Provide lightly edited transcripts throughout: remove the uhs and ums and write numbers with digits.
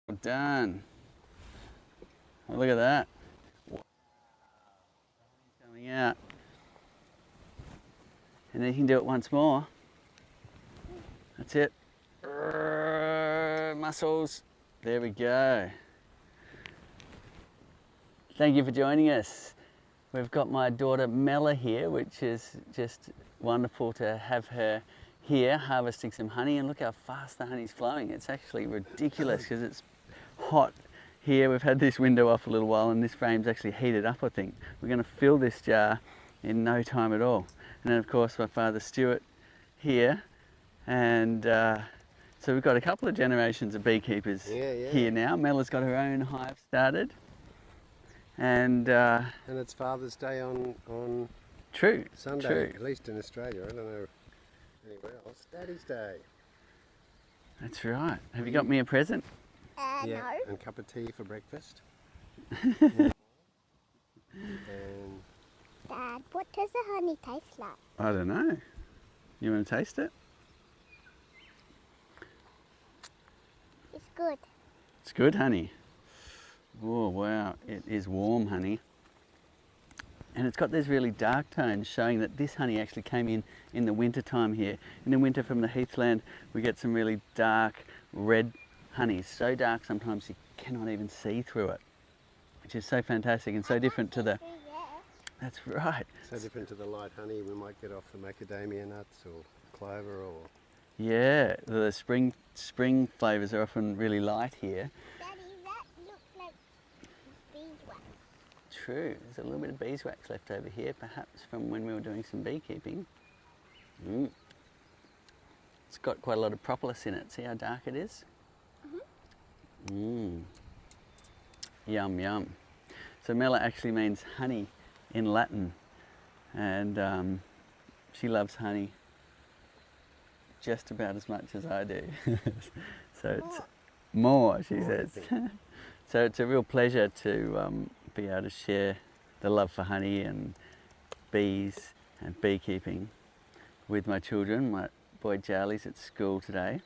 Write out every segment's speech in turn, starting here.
Well done. Oh, look at that. Wow. Coming out. And then you can do it once more. That's it. Muscles. There we go. Thank you for joining us. We've got my daughter Mella here, which is just wonderful to have her here harvesting some honey, and look how fast the honey's flowing. It's actually ridiculous because it's hot here. We've had this window off a little while and this frame's actually heated up, I think. We're going to fill this jar in no time at all. And then of course my father Stuart here, and so we've got a couple of generations of beekeepers here now. Mella's got her own hive started. And it's Father's Day on Sunday, true. at least in Australia. I don't know anywhere else. Daddy's Day. That's right. Have you got me a present? Yeah, no. and a cup of tea for breakfast. And Dad, what does the honey taste like? I don't know. You want to taste it? It's good. It's good honey. Oh wow, it is warm honey. And it's got these really dark tones showing that this honey actually came in the winter time here. In the winter from the heathland we get some really dark red honey, so dark sometimes you cannot even see through it, which is so fantastic and so different to the... That's right. so different to the light honey we might get off the macadamia nuts or clover or... Yeah, the spring flavours are often really light here. Daddy, that looks like beeswax. True, there's a little bit of beeswax left over here, perhaps from when we were doing some beekeeping. It's got quite a lot of propolis in it. See how dark it is? Yum, yum. So Mella actually means honey in Latin, and she loves honey just about as much as I do. So it's more, she says. So it's a real pleasure to be able to share the love for honey and bees and beekeeping with my children. My boy Charlie's at school today.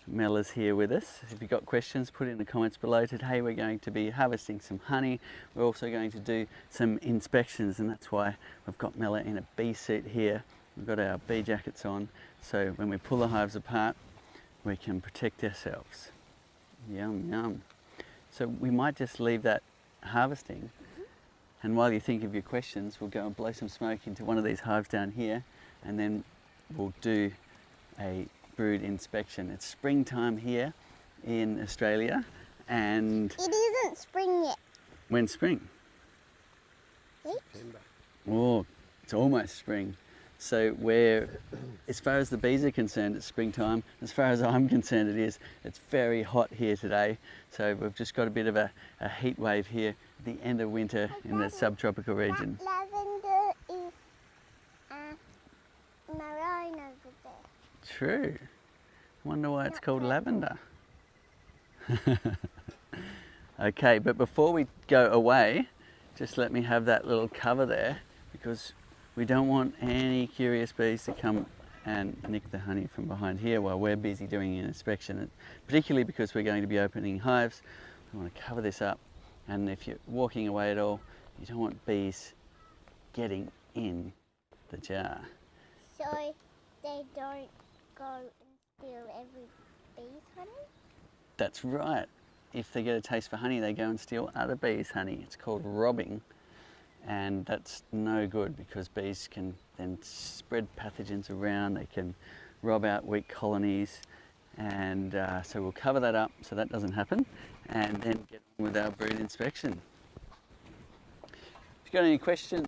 Mella's here with us. If you've got questions, put it in the comments below. Today we're going to be harvesting some honey. We're also going to do some inspections, and that's why we've got Mella in a bee suit here. We've got our bee jackets on, so when we pull the hives apart, we can protect ourselves. Yum, yum. So we might just leave that harvesting, and while you think of your questions, we'll go and blow some smoke into one of these hives down here, and then we'll do a brood inspection. It's springtime here in Australia, and... It isn't spring yet. When's spring? September. Oh, it's almost spring. So as far as the bees are concerned, it's springtime. As far as I'm concerned, it is. It's very hot here today. So we've just got a bit of a heat wave here at the end of winter in the subtropical region. That lavender is maroon over there. True. I wonder why it's called lavender. Okay, but before we go away, just let me have that little cover there, because we don't want any curious bees to come and nick the honey from behind here while we're busy doing an inspection, particularly because we're going to be opening hives. We want to cover this up, and if you're walking away at all, you don't want bees getting in the jar. So they don't go and steal every bee's honey? That's right. If they get a taste for honey, they go and steal other bees' honey. It's called robbing. And that's no good, because bees can then spread pathogens around. They can rob out weak colonies, and so we'll cover that up so that doesn't happen, and then get on with our brood inspection. If you've got any questions,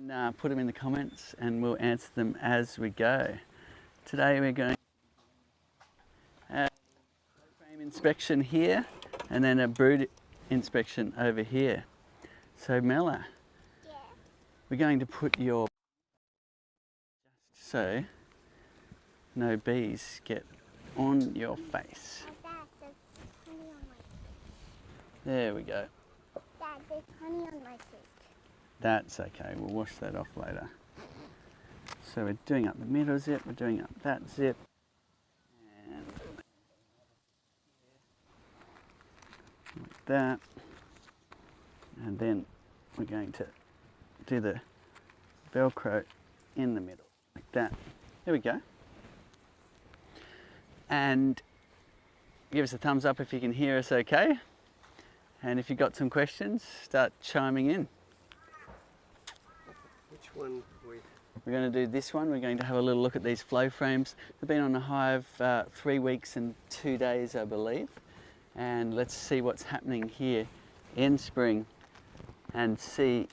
then put them in the comments and we'll answer them as we go. Today we're going to have a frame inspection here, and then a brood inspection over here. So Mella, we're going to put your, just so no bees get on your face. Dad, there's honey on my suit. There we go. Dad, there's honey on my suit. That's okay, we'll wash that off later. So we're doing up the middle zip, we're doing up that zip. And like that. And then we're going to do the Velcro in the middle, like that. There we go. And give us a thumbs up if you can hear us okay. And if you've got some questions, start chiming in. Which one We're going to do this one. We're going to have a little look at these flow frames. They've been on the hive 3 weeks and 2 days, I believe. And let's see what's happening here in spring and see.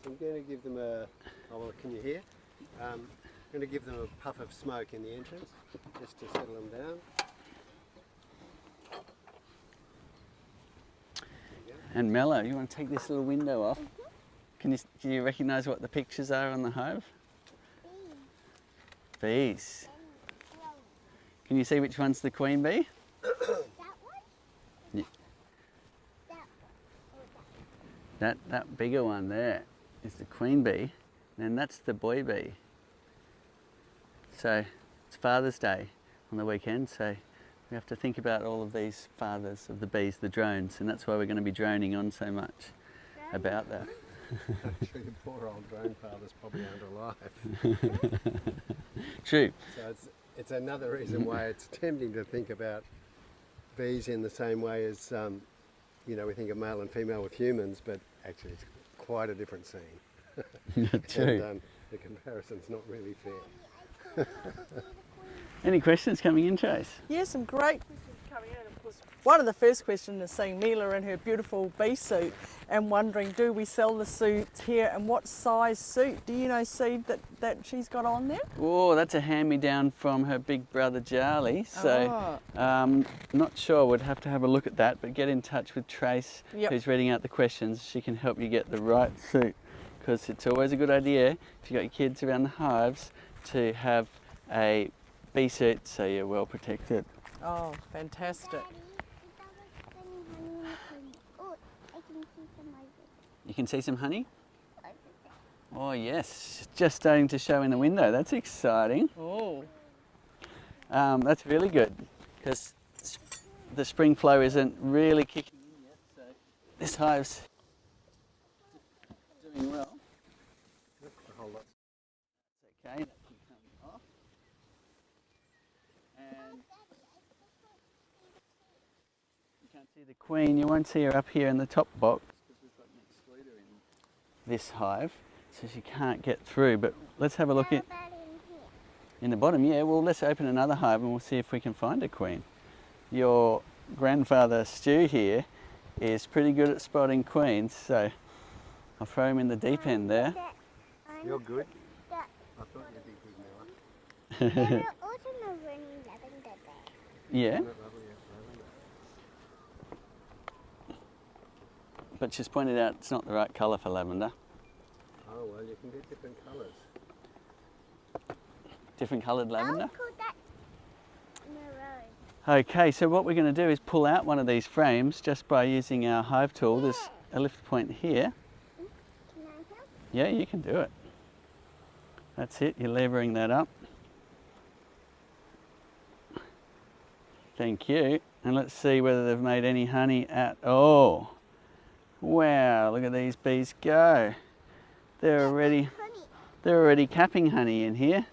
I'm going to give them a, oh well, can you hear? I'm going to give them a puff of smoke in the entrance, just to settle them down. And Mello, you want to take this little window off? Do you recognise what the pictures are on the hive? Bees. Can you see which one's the queen bee? That one? Yeah. That one. Or That bigger one there is the queen bee, and that's the boy bee. So it's Father's Day on the weekend, so we have to think about all of these fathers of the bees, the drones, and that's why we're going to be droning on so much about that. Actually, the poor old drone father's probably alive. True. So it's another reason why it's tempting to think about bees in the same way as, you know, we think of male and female with humans, but actually it's quite a different scene. True. And the comparison's not really fair. Any questions coming in, Trace? Yeah, some great questions coming in. Of course, one of the first questions is seeing Mila in her beautiful bee suit and wondering, do we sell the suits here, and what size suit? Do you know, Seed, that she's got on there? Oh, that's a hand-me-down from her big brother Charlie. So, not sure. We'd have to have a look at that. But get in touch with Trace, who's reading out the questions. She can help you get the right suit, because it's always a good idea if you've got your kids around the hives to have a bee suit so you're well protected. Oh, fantastic. Daddy, oh, I can see some over You can see some honey? there. Oh yes, just starting to show in the window. That's exciting. Oh, That's really good, because the spring flow isn't really kicking in yet, so this hive's doing well. A whole lot. It's okay, that can come off. And you can't see the queen. You won't see her up here in the top box because we've got an excluder in this hive, so she can't get through. But let's have a look How at about in here? in the bottom. Yeah, well, let's open another hive and we'll see if we can find a queen. Your grandfather Stu here is pretty good at spotting queens, so I'll throw him in the deep end there. You're good. That, I thought you'd be good, Mila. there are also no running lavender there. Yeah, Isn't that lovely? but she's pointed out it's not the right colour for lavender. Oh, well, you can get different colours. Different coloured lavender. I'll call that maroon. Okay, so what we're going to do is pull out one of these frames just by using our hive tool. There's a lift point here. Can I help? Yeah, you can do it. That's it, you're levering that up. Thank you. And let's see whether they've made any honey at all. Wow, look at these bees go. They're Honey. already capping honey in here.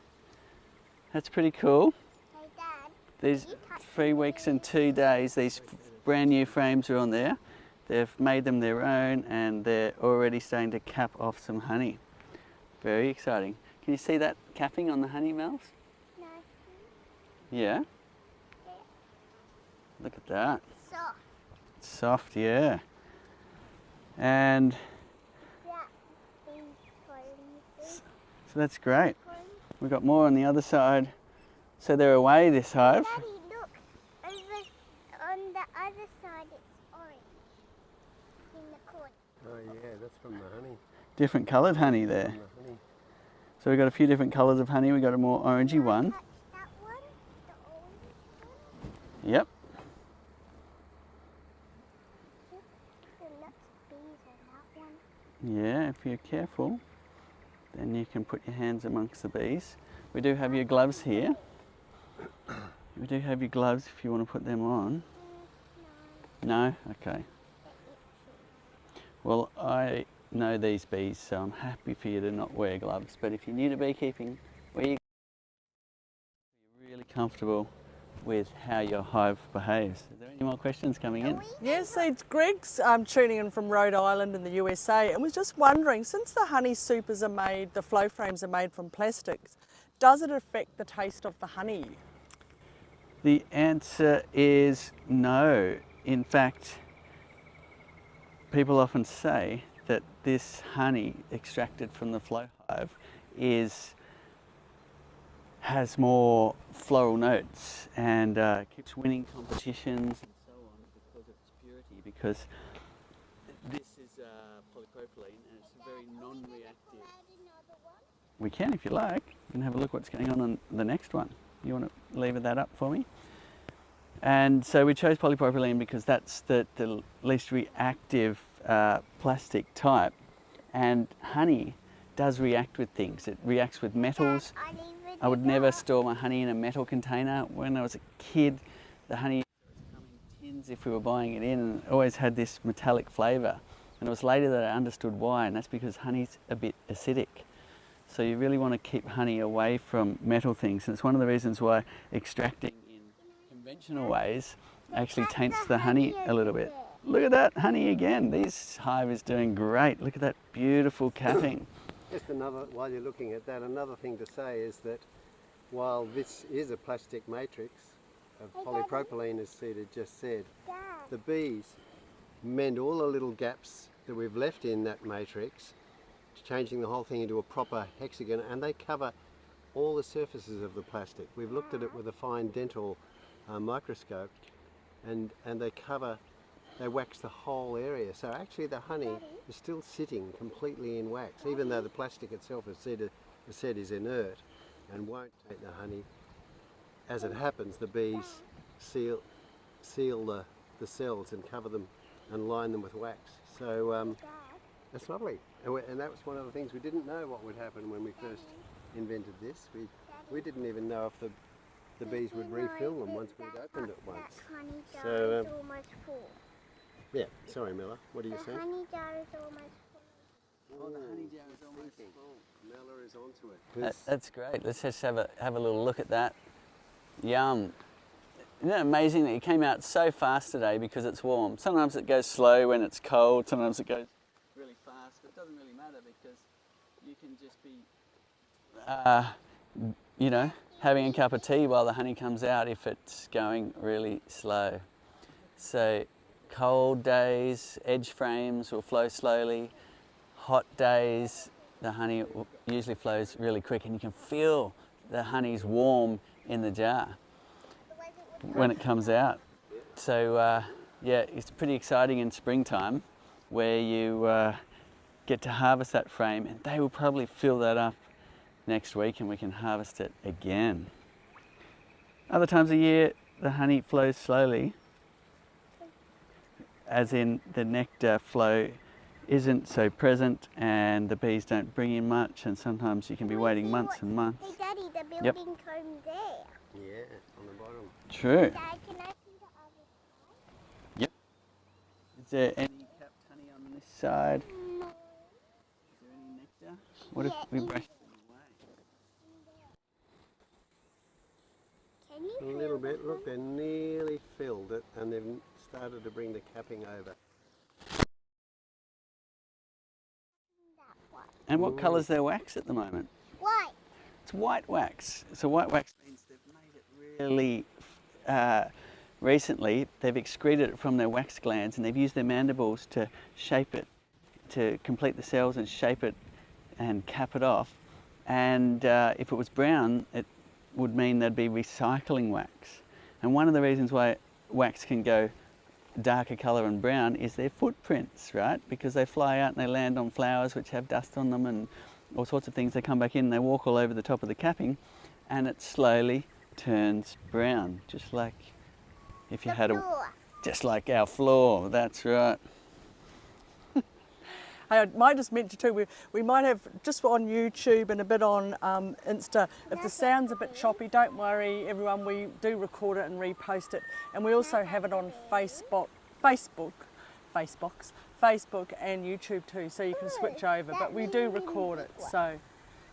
That's pretty cool. Hey, Dad. These You touched 3 weeks and 2 days, these brand new frames are on there. They've made them their own and they're already starting to cap off some honey. Very exciting. Can you see that capping on the honey, Mels? No. Yeah. Look at that. Soft. Soft, yeah. And That bee following you. so that's great. We've got more on the other side. So they're away, this hive. Daddy, look. Over on the other side, it's orange. In the corner. Oh, yeah, that's from the honey. Different coloured honey there. From the honey. So we've got a few different colours of honey. We've got a more orangey one. Touch that one, the orange one. Yep. There's lots of bees in that one. Yeah, if you're careful, then you can put your hands amongst the bees. We do have your gloves here. We do have your gloves if you want to put them on. No? Okay. Well, I know these bees, so I'm happy for you to not wear gloves. But if you're new to beekeeping, you're really comfortable with how your hive behaves. Is there any more questions coming in? Yes, it's Greg's tuning in from Rhode Island in the USA and was just wondering, since the honey supers are made, the flow frames are made from plastics, does it affect the taste of the honey? The answer is no. In fact, people often say that this honey extracted from the flow hive has more floral notes and keeps winning competitions and so on because of its purity, because this is polypropylene and it's very non-reactive. We can if you like. You can have a look what's going on the next one. You want to lever that up for me? And so we chose polypropylene because that's the least reactive plastic type, and honey does react with things. It reacts with metals. I would never store my honey in a metal container. When I was a kid, the honey used to come in tins if we were buying it in, and it always had this metallic flavour. And it was later that I understood why, and that's because honey's a bit acidic. So you really want to keep honey away from metal things, and it's one of the reasons why extracting in conventional ways actually taints the honey a little bit. Look at that honey again. This hive is doing great. Look at that beautiful capping. Just another, while you're looking at that, another thing to say is that while this is a plastic matrix of polypropylene, as Cedar just said, the bees mend all the little gaps that we've left in that matrix, changing the whole thing into a proper hexagon, and they cover all the surfaces of the plastic. We've looked at it with a fine dental microscope, and they wax the whole area. So actually the honey is still sitting completely in wax, even though the plastic itself, as Cedar has said, is inert and won't take the honey. As it happens, the bees seal the cells and cover them and line them with wax. So that's lovely. And that was one of the things we didn't know what would happen when we first invented this. We didn't even know if the bees would refill them once we'd opened it once. So almost full. yeah, sorry Mella, what are you saying? The honey jar is almost full. Oh, the honey jar is almost full. Mella is onto it. That's great. Let's just have a little look at that. Yum. Isn't it amazing that it came out so fast today because it's warm? Sometimes it goes slow when it's cold, sometimes it goes really fast, but it doesn't really matter because you can just be, having a cup of tea while the honey comes out if it's going really slow. So cold days, edge frames will flow slowly. Hot days, the honey usually flows really quick, and you can feel the honey's warm in the jar when it comes out. So yeah, it's pretty exciting in springtime where you get to harvest that frame, and they will probably fill that up next week and we can harvest it again. Other times of year the honey flows slowly, as in the nectar flow isn't so present and the bees don't bring in much, and sometimes you can be waiting months and months. Hey Daddy, the building comb there. Yeah, on the bottom. True. Dad, can I see the other side? Yep. Is there any capped honey on this side? No. Is there any nectar? What if we brush them away? Can you A feel little the bit. Look, honey? they're nearly filled it, and they've started to bring the capping over. That one. And what colour's their wax at the moment? White. It's white wax. So white wax means they've made it really recently. They've excreted it from their wax glands and they've used their mandibles to shape it, to complete the cells and shape it and cap it off. And if it was brown, it would mean they'd be recycling wax. And one of the reasons why wax can go darker colour and brown is their footprints, right? Because they fly out and they land on flowers which have dust on them and all sorts of things. They come back in and they walk all over the top of the capping, and it slowly turns brown, just like if you had just like our floor. That's right. I might just mention too, we might have just on YouTube and a bit on Insta. If the sound's a bit choppy, don't worry everyone, we do record it and repost it. And we also have it on Facebook Facebook and YouTube too, so you can switch over, but we do record it, so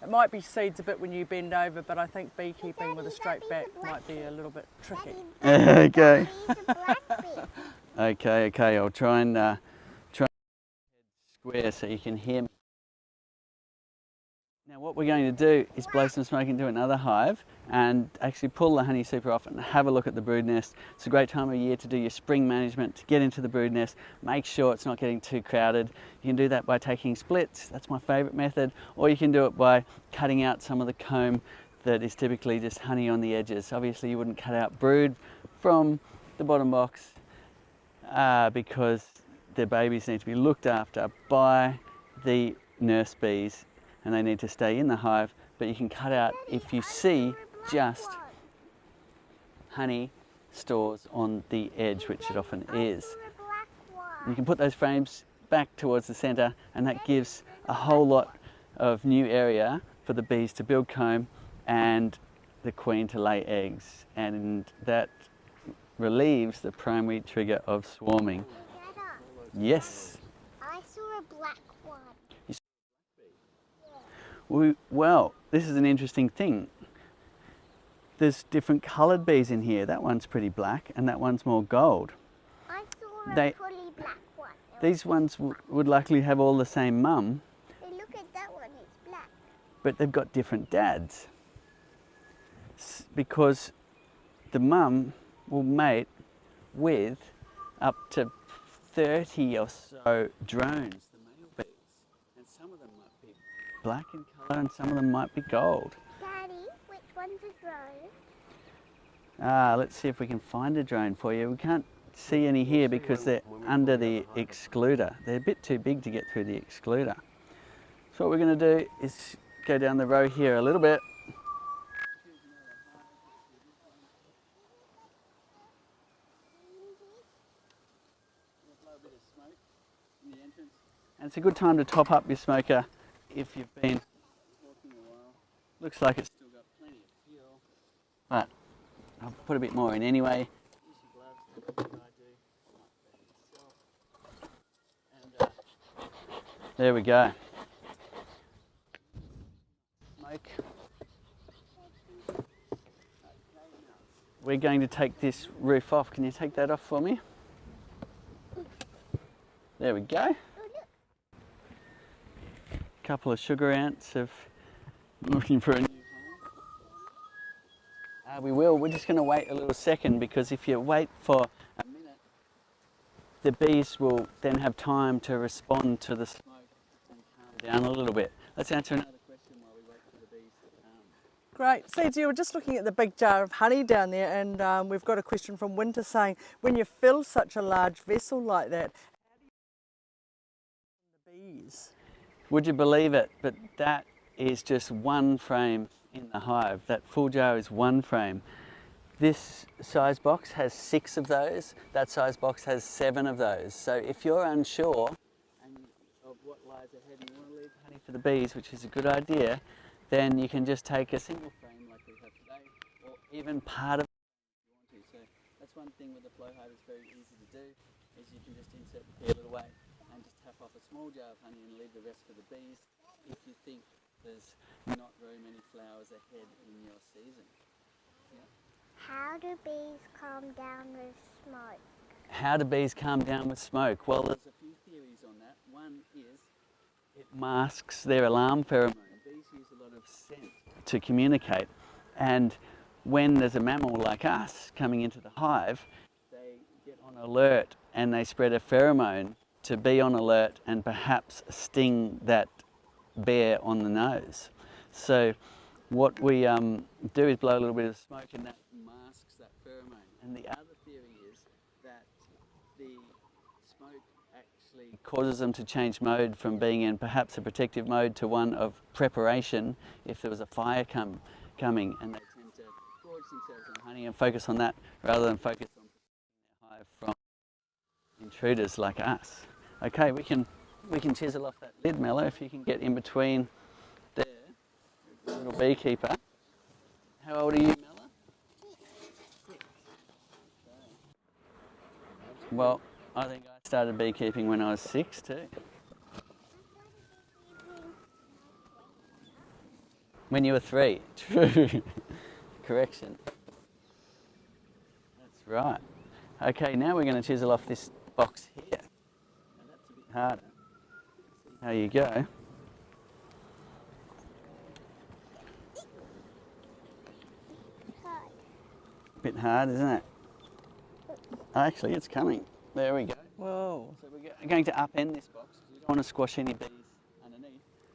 it might be seeds a bit when you bend over, but I think beekeeping with a straight back might be a little bit tricky. Okay. Daddy, the black bit. Okay, I'll try and square so you can hear me. Now what we're going to do is blow some smoke into another hive and actually pull the honey super off and have a look at the brood nest. It's a great time of year to do your spring management, to get into the brood nest, make sure it's not getting too crowded. You can do that by taking splits, that's my favourite method, or you can do it by cutting out some of the comb that is typically just honey on the edges. Obviously you wouldn't cut out brood from the bottom box because their babies need to be looked after by the nurse bees and they need to stay in the hive, but you can cut out if you see just honey stores on the edge, which it often is. You can put those frames back towards the centre and that gives a whole lot of new area for the bees to build comb and the queen to lay eggs, and that relieves the primary trigger of swarming. Yes. I saw a black one. Well, this is an interesting thing. There's different coloured bees in here. That one's pretty black and that one's more gold. I saw a fully black one. These ones would likely have all the same mum, Hey, look at that one, it's black. but they've got different dads. Because the mum will mate with up to 30 or so drones, the male bees, and some of them might be black in colour and some of them might be gold. Daddy, which one's a drone? Let's see if we can find a drone for you. We can't see any here because they're under the excluder. They're a bit too big to get through the excluder. So what we're going to do is go down the row here a little bit. And it's a good time to top up your smoker if you've been walking a while. Looks like it's still got plenty of fuel, but I'll put a bit more in anyway. Use your gloves, like I do. And there we go. Smoke. We're going to take this roof off. Can you take that off for me? There we go. Couple of sugar ants of looking for a new home. We will. We're just going to wait a little second because if you wait for a minute, the bees will then have time to respond to the smoke and calm down a little bit. Let's answer another question while we wait for the bees to calm. Great. Seeds, you were just looking at the big jar of honey down there, and we've got a question from Winter saying, when you fill such a large vessel like that, how do you the bees? Would you believe it? But that is just one frame in the hive. That full jar is one frame. This size box has 6 of those. That size box has 7 of those. So if you're unsure of what lies ahead and you want to leave honey for the bees, which is a good idea, then you can just take a single frame like we have today, or even part of it if you want to. So that's one thing with the flow hive that's very easy to do, is you can just insert the pea little way and just tap off a small jar of honey and leave the rest for the bees if you think there's not very many flowers ahead in your season. Yeah. How do bees calm down with smoke? How do bees calm down with smoke? Well, there's a few theories on that. One is it masks their alarm pheromone. Bees use a lot of scent to communicate, and when there's a mammal like us coming into the hive, they get on alert and they spread a pheromone to be on alert and perhaps sting that bear on the nose. So what we do is blow a little bit of smoke and that masks that pheromone. And the other theory is that the smoke actually causes them to change mode from being in perhaps a protective mode to one of preparation if there was a fire coming, and they tend to gorge themselves on honey and focus on that rather than focus on protecting their hive from intruders like us. Okay, we can chisel off that lid, Mello, if you can get in between there, little beekeeper. How old are you, Mello? 6. Okay. Well, I think I started beekeeping when I was 6 too. When you were 3. True. Correction. That's right. Okay, now we're going to chisel off this box here. Now that's a bit harder. See how you go. Hard. Bit hard, isn't it? Actually, it's coming. There we go. Whoa. So we're going to upend this box because we don't want to squash any bees underneath.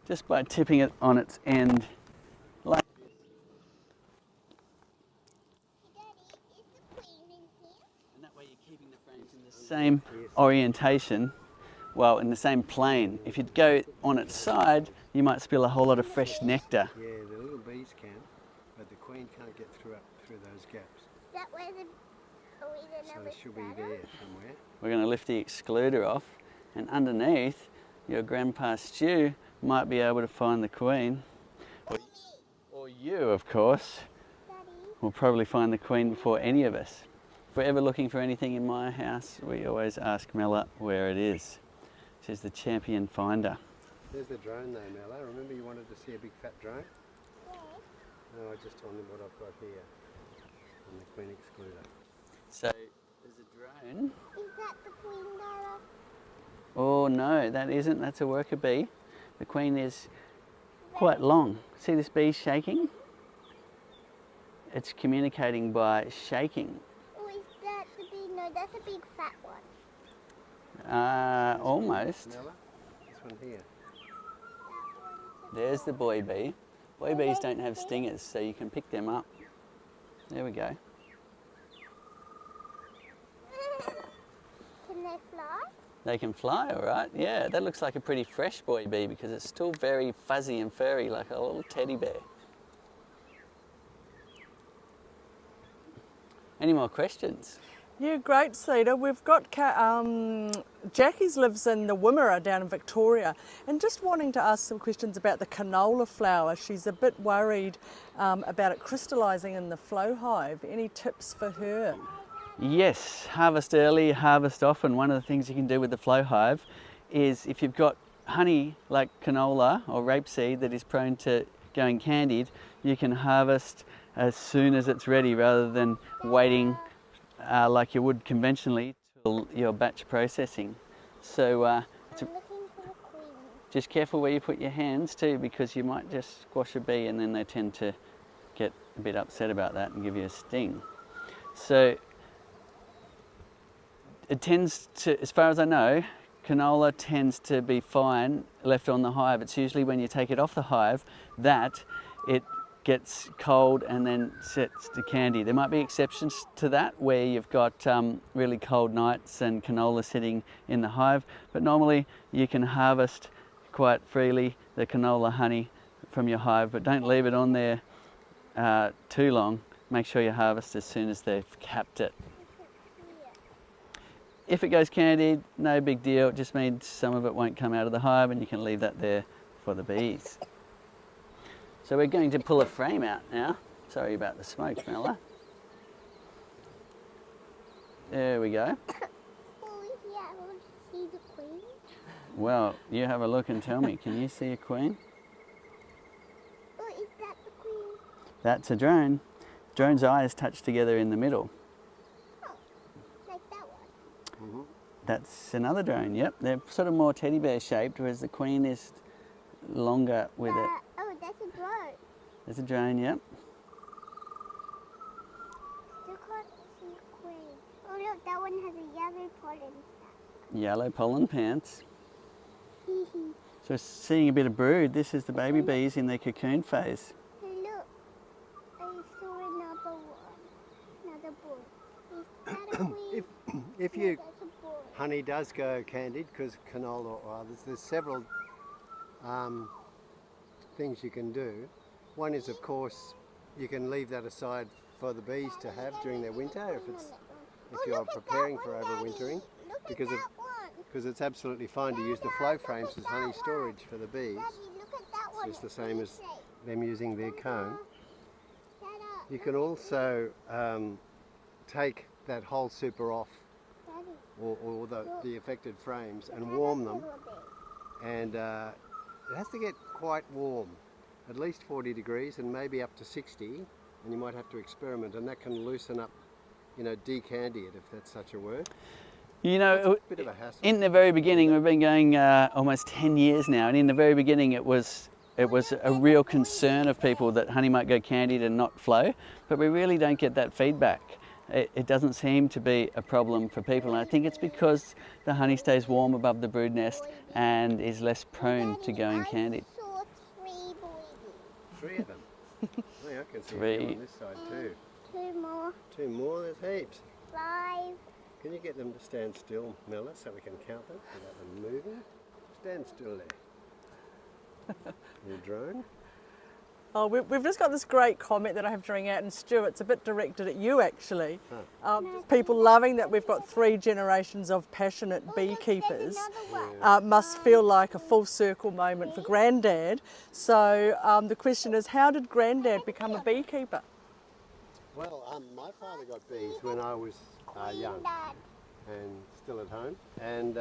Just by tipping it on its end like this. Daddy, is the queen in here? And that way you're keeping the frames in the same orientation, well, in the same plane. If you'd go on its side, you might spill a whole lot of fresh nectar. Yeah, the little bees can, but the queen can't get through those gaps. Is that where the queen and So the it should be there somewhere. We're going to lift the excluder off, and underneath, your Grandpa Stu might be able to find the queen. Or you, of course, Daddy, will probably find the queen before any of us. If we're ever looking for anything in my house, we always ask Mella where it is. She's the champion finder. There's the drone though, Mella. Remember you wanted to see a big fat drone? yes. No, I just told them what I've got here on the queen excluder. So, there's a drone. Is that the queen, Dada? Oh no, that isn't. That's a worker bee. The queen is quite long. See this bee shaking? It's communicating by shaking. Or is that the big? No, that's a big fat one. Almost. Mella, this one here. There's the boy bee. Boy bees don't have stingers, so you can pick them up. There we go. Can they fly? They can fly, all right. Yeah, that looks like a pretty fresh boy bee because it's still very fuzzy and furry, like a little teddy bear. Any more questions? Yeah, great, Cedar. We've got Jackie's lives in the Wimmera down in Victoria, and just wanting to ask some questions about the canola flower. She's a bit worried about it crystallising in the flow hive. Any tips for her? Yes, harvest early, harvest often. One of the things you can do with the flow hive is if you've got honey like canola or rapeseed that is prone to going candied, you can harvest as soon as it's ready rather than waiting like you would conventionally till your batch processing. So I'm looking for the queen. just careful where you put your hands too, because you might just squash a bee and then they tend to get a bit upset about that and give you a sting. So it tends to, as far as I know, canola tends to be fine left on the hive. It's usually when you take it off the hive that it gets cold and then sets to candy. There might be exceptions to that where you've got really cold nights and canola sitting in the hive, but normally you can harvest quite freely the canola honey from your hive, but don't leave it on there too long. Make sure you harvest as soon as they've capped it. If it goes candied, no big deal. It just means some of it won't come out of the hive and you can leave that there for the bees. So we're going to pull a frame out now. Sorry about the smoke, Mella. There we go. Oh, yeah, I want to see the queen. Well, you have a look and tell me, can you see a queen? Oh, is that the queen? That's a drone. Drone's eyes touch together in the middle. Oh, like that one. Mm-hmm. That's another drone, yep. They're sort of more teddy bear shaped, whereas the queen is longer with it. Oh, that's a drone. There's a drone, yep. You can't see a queen. Oh, look, that one has a yellow pollen Yellow pollen pants. sac. So we're seeing a bit of brood. This is the baby bees in their cocoon phase. Hey, look. I saw another one. Another boy. Is that a queen? If No, you that's a boy. honey does go candied because canola or others, there's several things you can do. One is, of course, you can leave that aside for the bees to have during their winter if you're preparing for overwintering, because it's absolutely fine to use the flow frames as honey storage for the bees. Daddy, look at that one. It's just the same as Shape. them using their comb. Dada, You can also take that whole super off Daddy. or the affected frames and warm them. And it has to get quite warm, at least 40 degrees and maybe up to 60, and you might have to experiment, and that can loosen up, you know, decandy it, if that's such a word. You know, It's a bit of a hassle. in the very beginning, we've been going almost 10 years now, and in the very beginning it was a real concern of people that honey might go candied and not flow, but we really don't get that feedback. It doesn't seem to be a problem for people, and I think it's because the honey stays warm above the brood nest and is less prone to going candied. I saw 3 babies. 3 of them. Oh, yeah, I can see 3. a few on this side too. 2 more. 2 more, there's heaps. 5. Can you get them to stand still, Mella, so we can count them without them moving? Stand still there. Your drone. Oh, we've just got this great comment that I have to ring out, and Stu, it's a bit directed at you actually. People loving that we've got 3 generations of passionate beekeepers. Must feel like a full circle moment for Grandad. So the question is, how did Grandad become a beekeeper? Well, my father got bees when I was young and still at home, and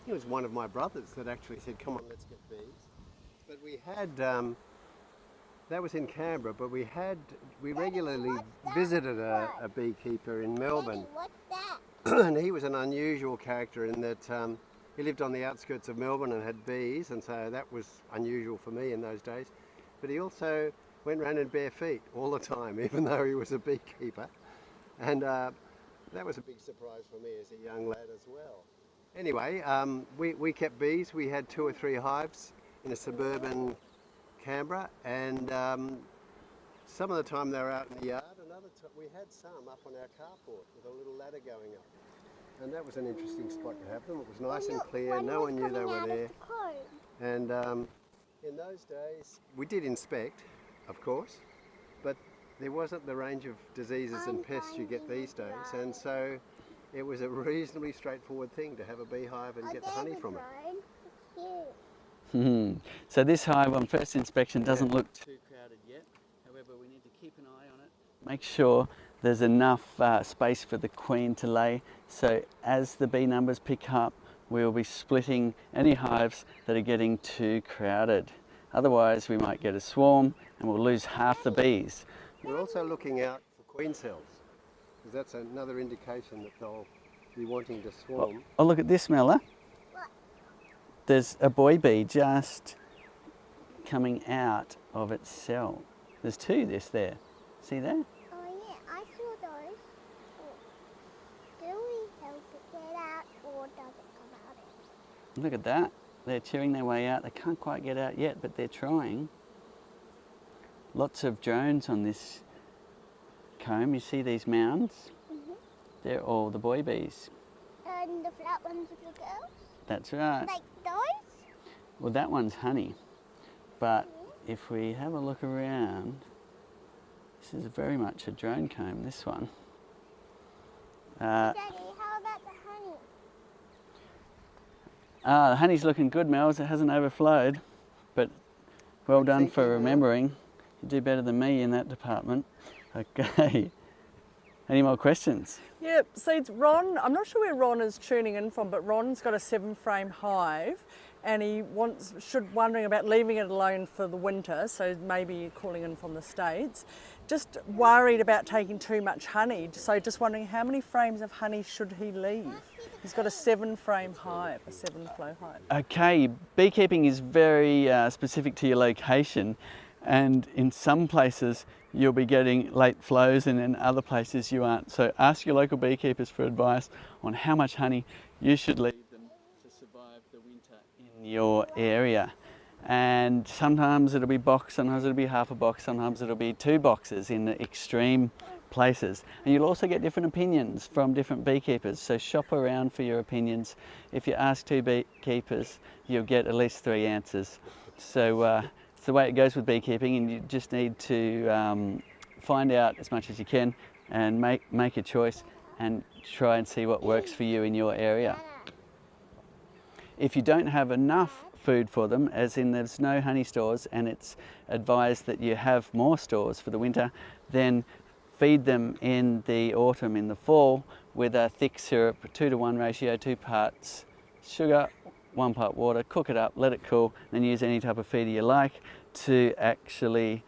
he was one of my brothers that actually said, come on, let's get bees. But we had, that was in Canberra, but we regularly visited a beekeeper in Melbourne. What's that? And he was an unusual character in that he lived on the outskirts of Melbourne and had bees, and so that was unusual for me in those days. But he also went around in bare feet all the time, even though he was a beekeeper. And that was a big surprise for me as a young lad as well. Anyway, we kept bees. We had 2 or 3 hives in a suburban Canberra, and some of the time they were out in the yard, another time we had some up on our carport with a little ladder going up. And that was an interesting spot to have them. It was nice and clear, no one knew they were there. And in those days, we did inspect, of course, but there wasn't the range of diseases and pests you get these days, and so it was a reasonably straightforward thing to have a beehive and get the honey from it. So this hive on first inspection doesn't look too crowded yet. However, we need to keep an eye on it. Make sure there's enough space for the queen to lay. So as the bee numbers pick up, we'll be splitting any hives that are getting too crowded. Otherwise, we might get a swarm and we'll lose half the bees. We're also looking out for queen cells, because that's another indication that they'll be wanting to swarm. Oh, look at this, Mella. There's a boy bee just coming out of its cell. There's 2 there. See that? Oh yeah, I saw those. Do we help it get out, or does it come out? Look at that. They're chewing their way out. They can't quite get out yet, but they're trying. Lots of drones on this comb. You see these mounds? They're all the boy bees. And the flat ones are the girls? That's right. Like those? Well, that one's honey. But if we have a look around, this is very much a drone comb, this one. Daddy, how about the honey? The honey's looking good, Mel's. It hasn't overflowed. But well done for remembering. You do better than me in that department. Okay. Any more questions? Yep, so it's Ron, I'm not sure where Ron is tuning in from, but Ron's got a 7-frame hive and he wondering about leaving it alone for the winter, so maybe calling in from the States. Just worried about taking too much honey, so just wondering how many frames of honey should he leave? He's got a 7-frame hive, a 7-flow hive. Okay, beekeeping is very specific to your location, and in some places you'll be getting late flows and in other places you aren't. So ask your local beekeepers for advice on how much honey you should leave them to survive the winter in your area. And sometimes it'll be box, sometimes it'll be half a box, sometimes it'll be 2 boxes in the extreme places. And you'll also get different opinions from different beekeepers, so shop around for your opinions. If you ask 2 beekeepers, you'll get at least 3 answers. So it's the way it goes with beekeeping, and you just need to find out as much as you can and make a choice and try and see what works for you in your area. If you don't have enough food for them, as in there's no honey stores and it's advised that you have more stores for the winter, then feed them in the autumn, in the fall, with a thick syrup, 2-to-1 ratio, 2 parts sugar, 1 part water, cook it up, let it cool, then use any type of feeder you like to actually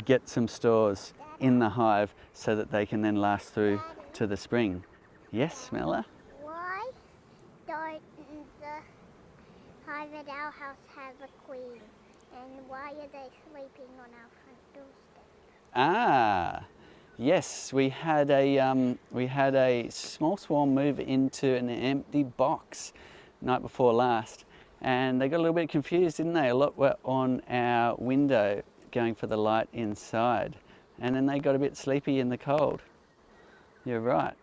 get some stores in the hive so that they can then last through to the spring. Yes, Mella? Why don't the hive at our house have a queen? And why are they sleeping on our front doorstep? Ah, yes, we had a small swarm move into an empty box night before last, and they got a little bit confused, didn't they? A lot were on our window going for the light inside, and then they got a bit sleepy in the cold. You're right.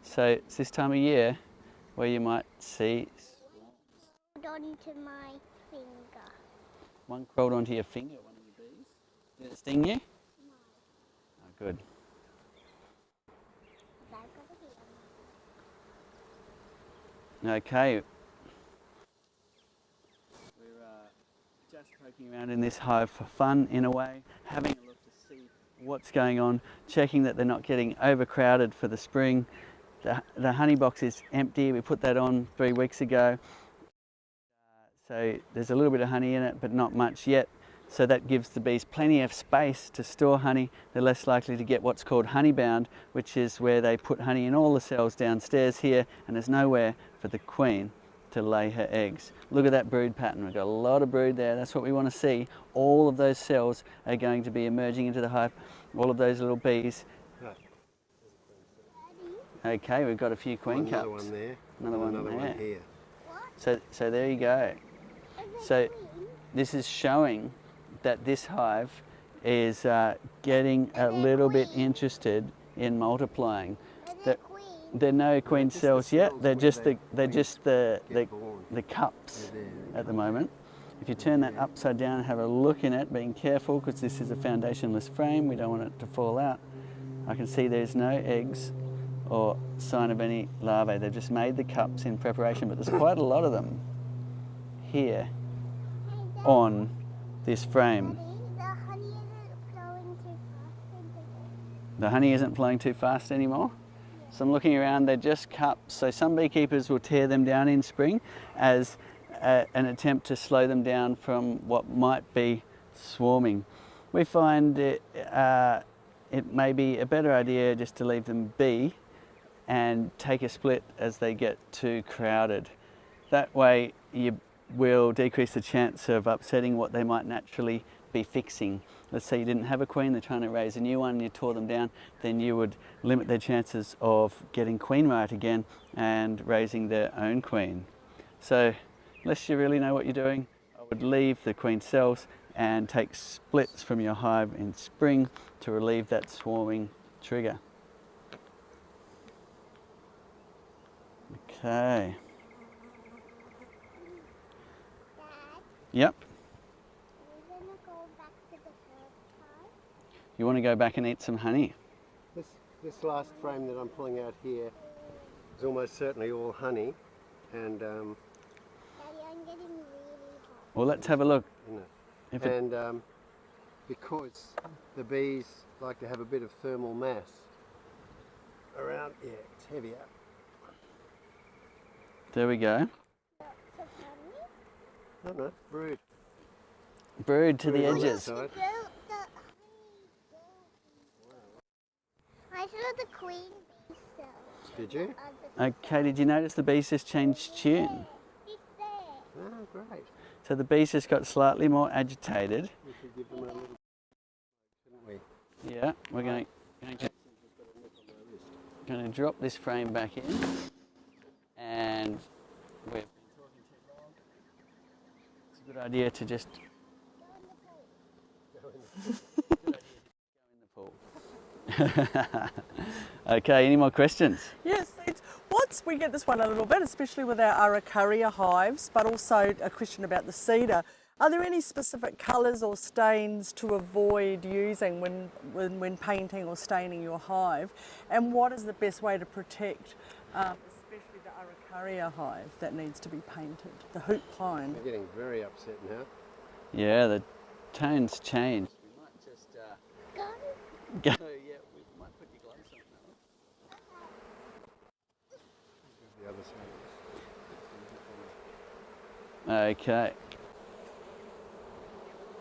So it's this time of year where you might see Hold on to my finger. one crawled onto your finger, one of the bees. Did it sting you? No, Oh, good. they've got to be on Okay. We're just poking around in this hive for fun, in a way, having a look to see what's going on, checking that they're not getting overcrowded for the spring. The honey box is empty. We put that on 3 weeks ago. So there's a little bit of honey in it, but not much yet. So that gives the bees plenty of space to store honey. They're less likely to get what's called honey bound, which is where they put honey in all the cells downstairs here, and there's nowhere for the queen to lay her eggs. Look at that brood pattern. We've got a lot of brood there. That's what we want to see. All of those cells are going to be emerging into the hive. All of those little bees. Okay, we've got a few queen cups. Another one there. Another one Another there. one here. So there you go. So this is showing that this hive is getting a little bit interested in multiplying. There are no queen cells yet. They're just the cups at the moment. If you turn that upside down and have a look in it, being careful because this is a foundationless frame, we don't want it to fall out. I can see there's no eggs or sign of any larvae. They've just made the cups in preparation, but there's quite a lot of them here on this frame. The honey isn't flowing too fast The honey isn't flowing too fast anymore. anymore. So I'm looking around, they're just cups. So some beekeepers will tear them down in spring as an attempt to slow them down from what might be swarming. We find it may be a better idea just to leave them be and take a split as they get too crowded. That way you will decrease the chance of upsetting what they might naturally be fixing. Let's say you didn't have a queen, they're trying to raise a new one, and you tore them down, then you would limit their chances of getting queen right again and raising their own queen. So unless you really know what you're doing, I would leave the queen cells and take splits from your hive in spring to relieve that swarming trigger. Okay. Dad, Yep. we're gonna go back to the first time. You want to go back and eat some honey? This last frame that I'm pulling out here is almost certainly all honey, and Daddy, I'm getting really hot. Well, let's have a look. you know, If it, and because the bees like to have a bit of thermal mass around, yeah, it's heavier. there we go. Lots of honey. No, brood. Brood to the Brood on that edges. side. I saw the queen bee cell. Did you? Okay, did you notice the bees just changed tune? It's there. Oh, great. So the bees just got slightly more agitated. We should give them a little, shouldn't we? Yeah, we're going to drop this frame back in, and we've been talking too long. It's a good idea to just go in the pool. Okay, any more questions? Yes, we get this one a little bit, especially with our Araucaria hives, but also a question about the cedar. Are there any specific colours or stains to avoid using when painting or staining your hive? And what is the best way to protect, especially the Araucaria hive that needs to be painted, the hoop pine? They're getting very upset now. Yeah, the tones changed. We might just Go. go. Yeah, we might put your gloves on now. Okay.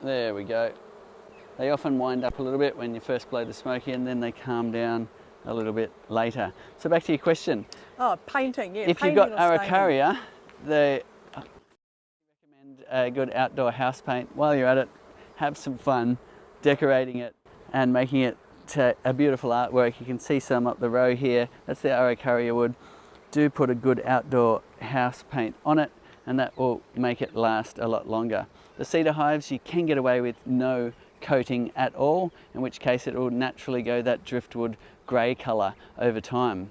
There we go. They often wind up a little bit when you first blow the smoke in, then they calm down a little bit later. So back to your question. Oh, painting, yeah. If you've painting got or staining. Araucaria, they recommend a good outdoor house paint. While you're at it, have some fun decorating it and making it to a beautiful artwork. You can see some up the row here. That's the Araucaria wood. Do put a good outdoor house paint on it, and that will make it last a lot longer. The cedar hives, you can get away with no coating at all, in which case it will naturally go that driftwood grey colour over time.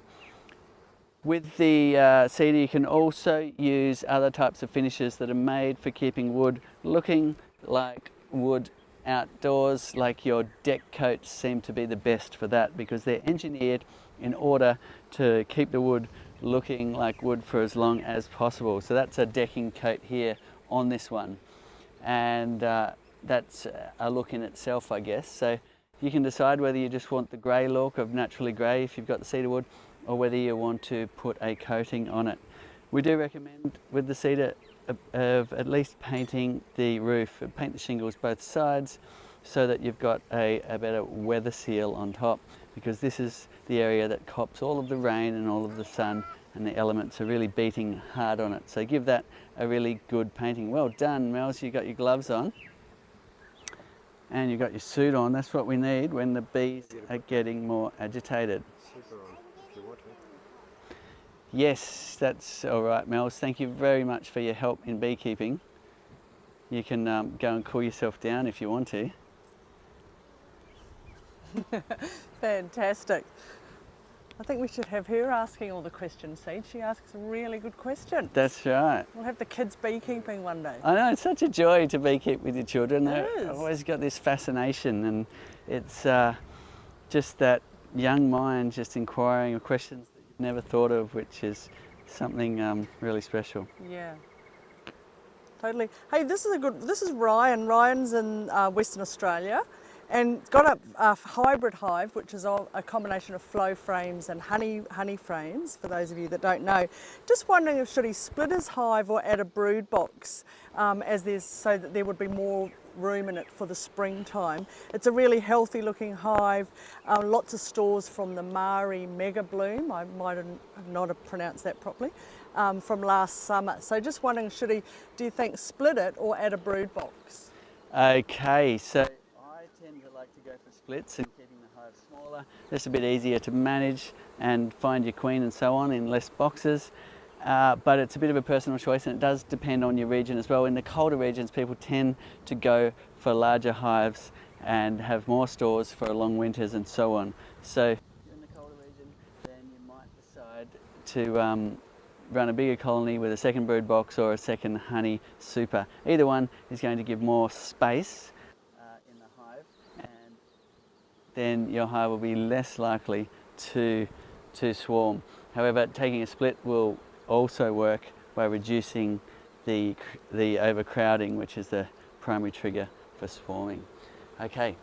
With the cedar, you can also use other types of finishes that are made for keeping wood looking like wood outdoors. Like your deck coats seem to be the best for that, because they're engineered in order to keep the wood looking like wood for as long as possible. So that's a decking coat here on this one, and that's a look in itself, I guess. So you can decide whether you just want the grey look of naturally grey if you've got the cedar wood, or whether you want to put a coating on it. We do recommend with the cedar of at least painting the roof, paint the shingles both sides, so that you've got a better weather seal on top, because this is the area that cops all of the rain and all of the sun, and the elements are really beating hard on it. So give that a really good painting. Well done, Mels, you got your gloves on and you got your suit on. That's what we need when the bees are getting more agitated. Super on, if you want to. Yes, that's all right, Mels. Thank you very much for your help in beekeeping. You can go and cool yourself down if you want to. Fantastic. I think we should have her asking all the questions, Seed. She asks a really good question. That's right. We'll have the kids beekeeping one day. I know, it's such a joy to beekeep with your children. It I've is. always got this fascination, and it's just that young mind just inquiring of questions that you've never thought of, which is something really special. Yeah. Totally. Hey, this is Ryan. Ryan's in Western Australia, and got a hybrid hive, which is a combination of flow frames and honey frames, for those of you that don't know. Just wondering if should he split his hive or add a brood box, so that there would be more room in it for the springtime. It's a really healthy looking hive, lots of stores from the Maori Mega Bloom, I might not have pronounced that properly, from last summer. So just wondering, do you think split it or add a brood box? Okay, so I tend to like to go for splits and keeping the hive smaller, just a bit easier to manage and find your queen and so on in less boxes. But it's a bit of a personal choice, and it does depend on your region as well. In the colder regions, people tend to go for larger hives and have more stores for long winters and so on. So if you're in the colder region, then you might decide to run a bigger colony with a second brood box or a second honey super. Either one is going to give more space in the hive, and then your hive will be less likely to swarm. However, taking a split will also work by reducing the overcrowding, which is the primary trigger for swarming. Okay,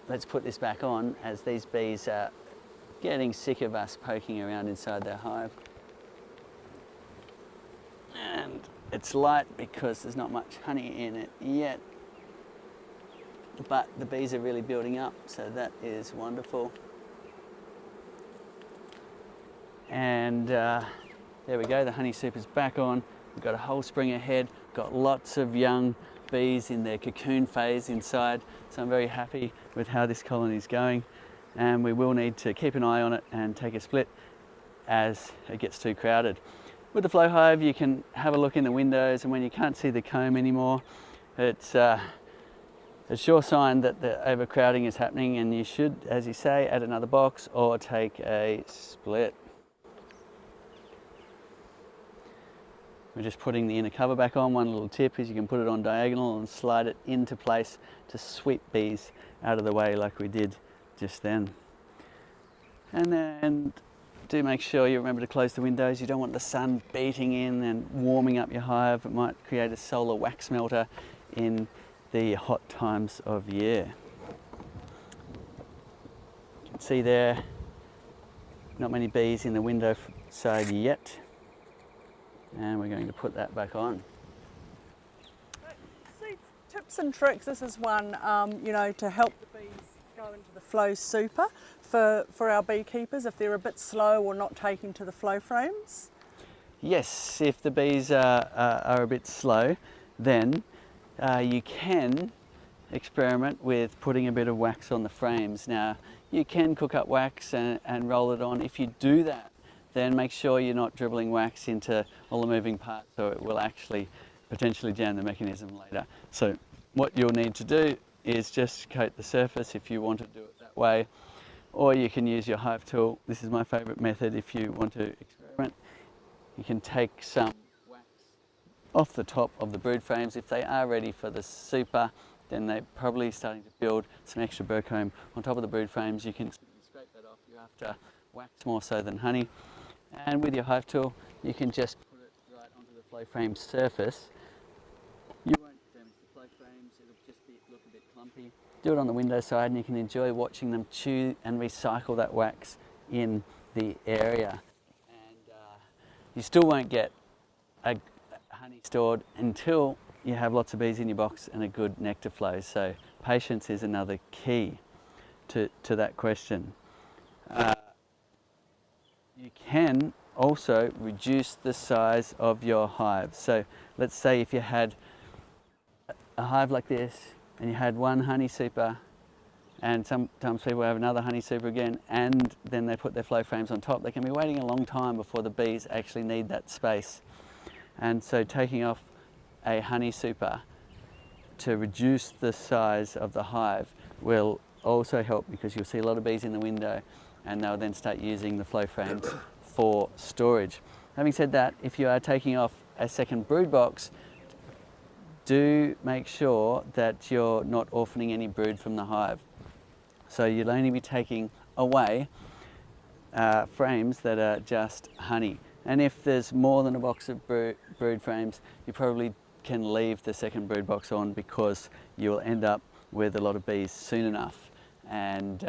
let's put this back on, as these bees are getting sick of us poking around inside their hive. And it's light because there's not much honey in it yet, but the bees are really building up, so that is wonderful. And there we go, the honey soup is back on. We've got a whole spring ahead, got lots of young bees in their cocoon phase inside, so I'm very happy with how this colony is going, and we will need to keep an eye on it and take a split as it gets too crowded. With the flow hive, you can have a look in the windows, and when you can't see the comb anymore, it's a sure sign that the overcrowding is happening, and you should, as you say, add another box or take a split. We're just putting the inner cover back on. One little tip is you can put it on diagonal and slide it into place to sweep bees out of the way like we did just then. And then do make sure you remember to close the windows. You don't want the sun beating in and warming up your hive. It might create a solar wax melter in the hot times of year. You can see there Not many bees in the window side yet. And we're going to put that back on. Seeds, tips and tricks. This is one, you know, to help the bees go into the flow super for our beekeepers if they're a bit slow or not taking to the flow frames. Yes, if the bees are a bit slow, then you can experiment with putting a bit of wax on the frames. Now, you can cook up wax and roll it on. If you do that, then make sure you're not dribbling wax into all the moving parts, or it will actually potentially jam the mechanism later. So what you'll need to do is just coat the surface if you want to do it that way, or you can use your Hive tool. This is my favourite method if you want to experiment. You can take some wax off the top of the brood frames. If they are ready for the super, then they're probably starting to build some extra burr comb on top of the brood frames. You can scrape that off. You have to wax more so than honey. And with your Hive tool, you can just put it right onto the flow frame surface. You won't damage the flow frames, it'll just look a bit clumpy. Do it on the window side and you can enjoy watching them chew and recycle that wax in the area. You still won't get a honey stored until you have lots of bees in your box and a good nectar flow. So patience is another key to that question. You can also reduce the size of your hive. So let's say if you had a hive like this and you had one honey super, and sometimes people have another honey super again, and then they put their flow frames on top. They can be waiting a long time before the bees actually need that space. And so taking off a honey super to reduce the size of the hive will also help, because you'll see a lot of bees in the window and they'll then start using the flow frames for storage. Having said that, if you are taking off a second brood box, do make sure that you're not orphaning any brood from the hive. So you'll only be taking away frames that are just honey. And if there's more than a box of brood frames, you probably can leave the second brood box on, because you'll end up with a lot of bees soon enough. And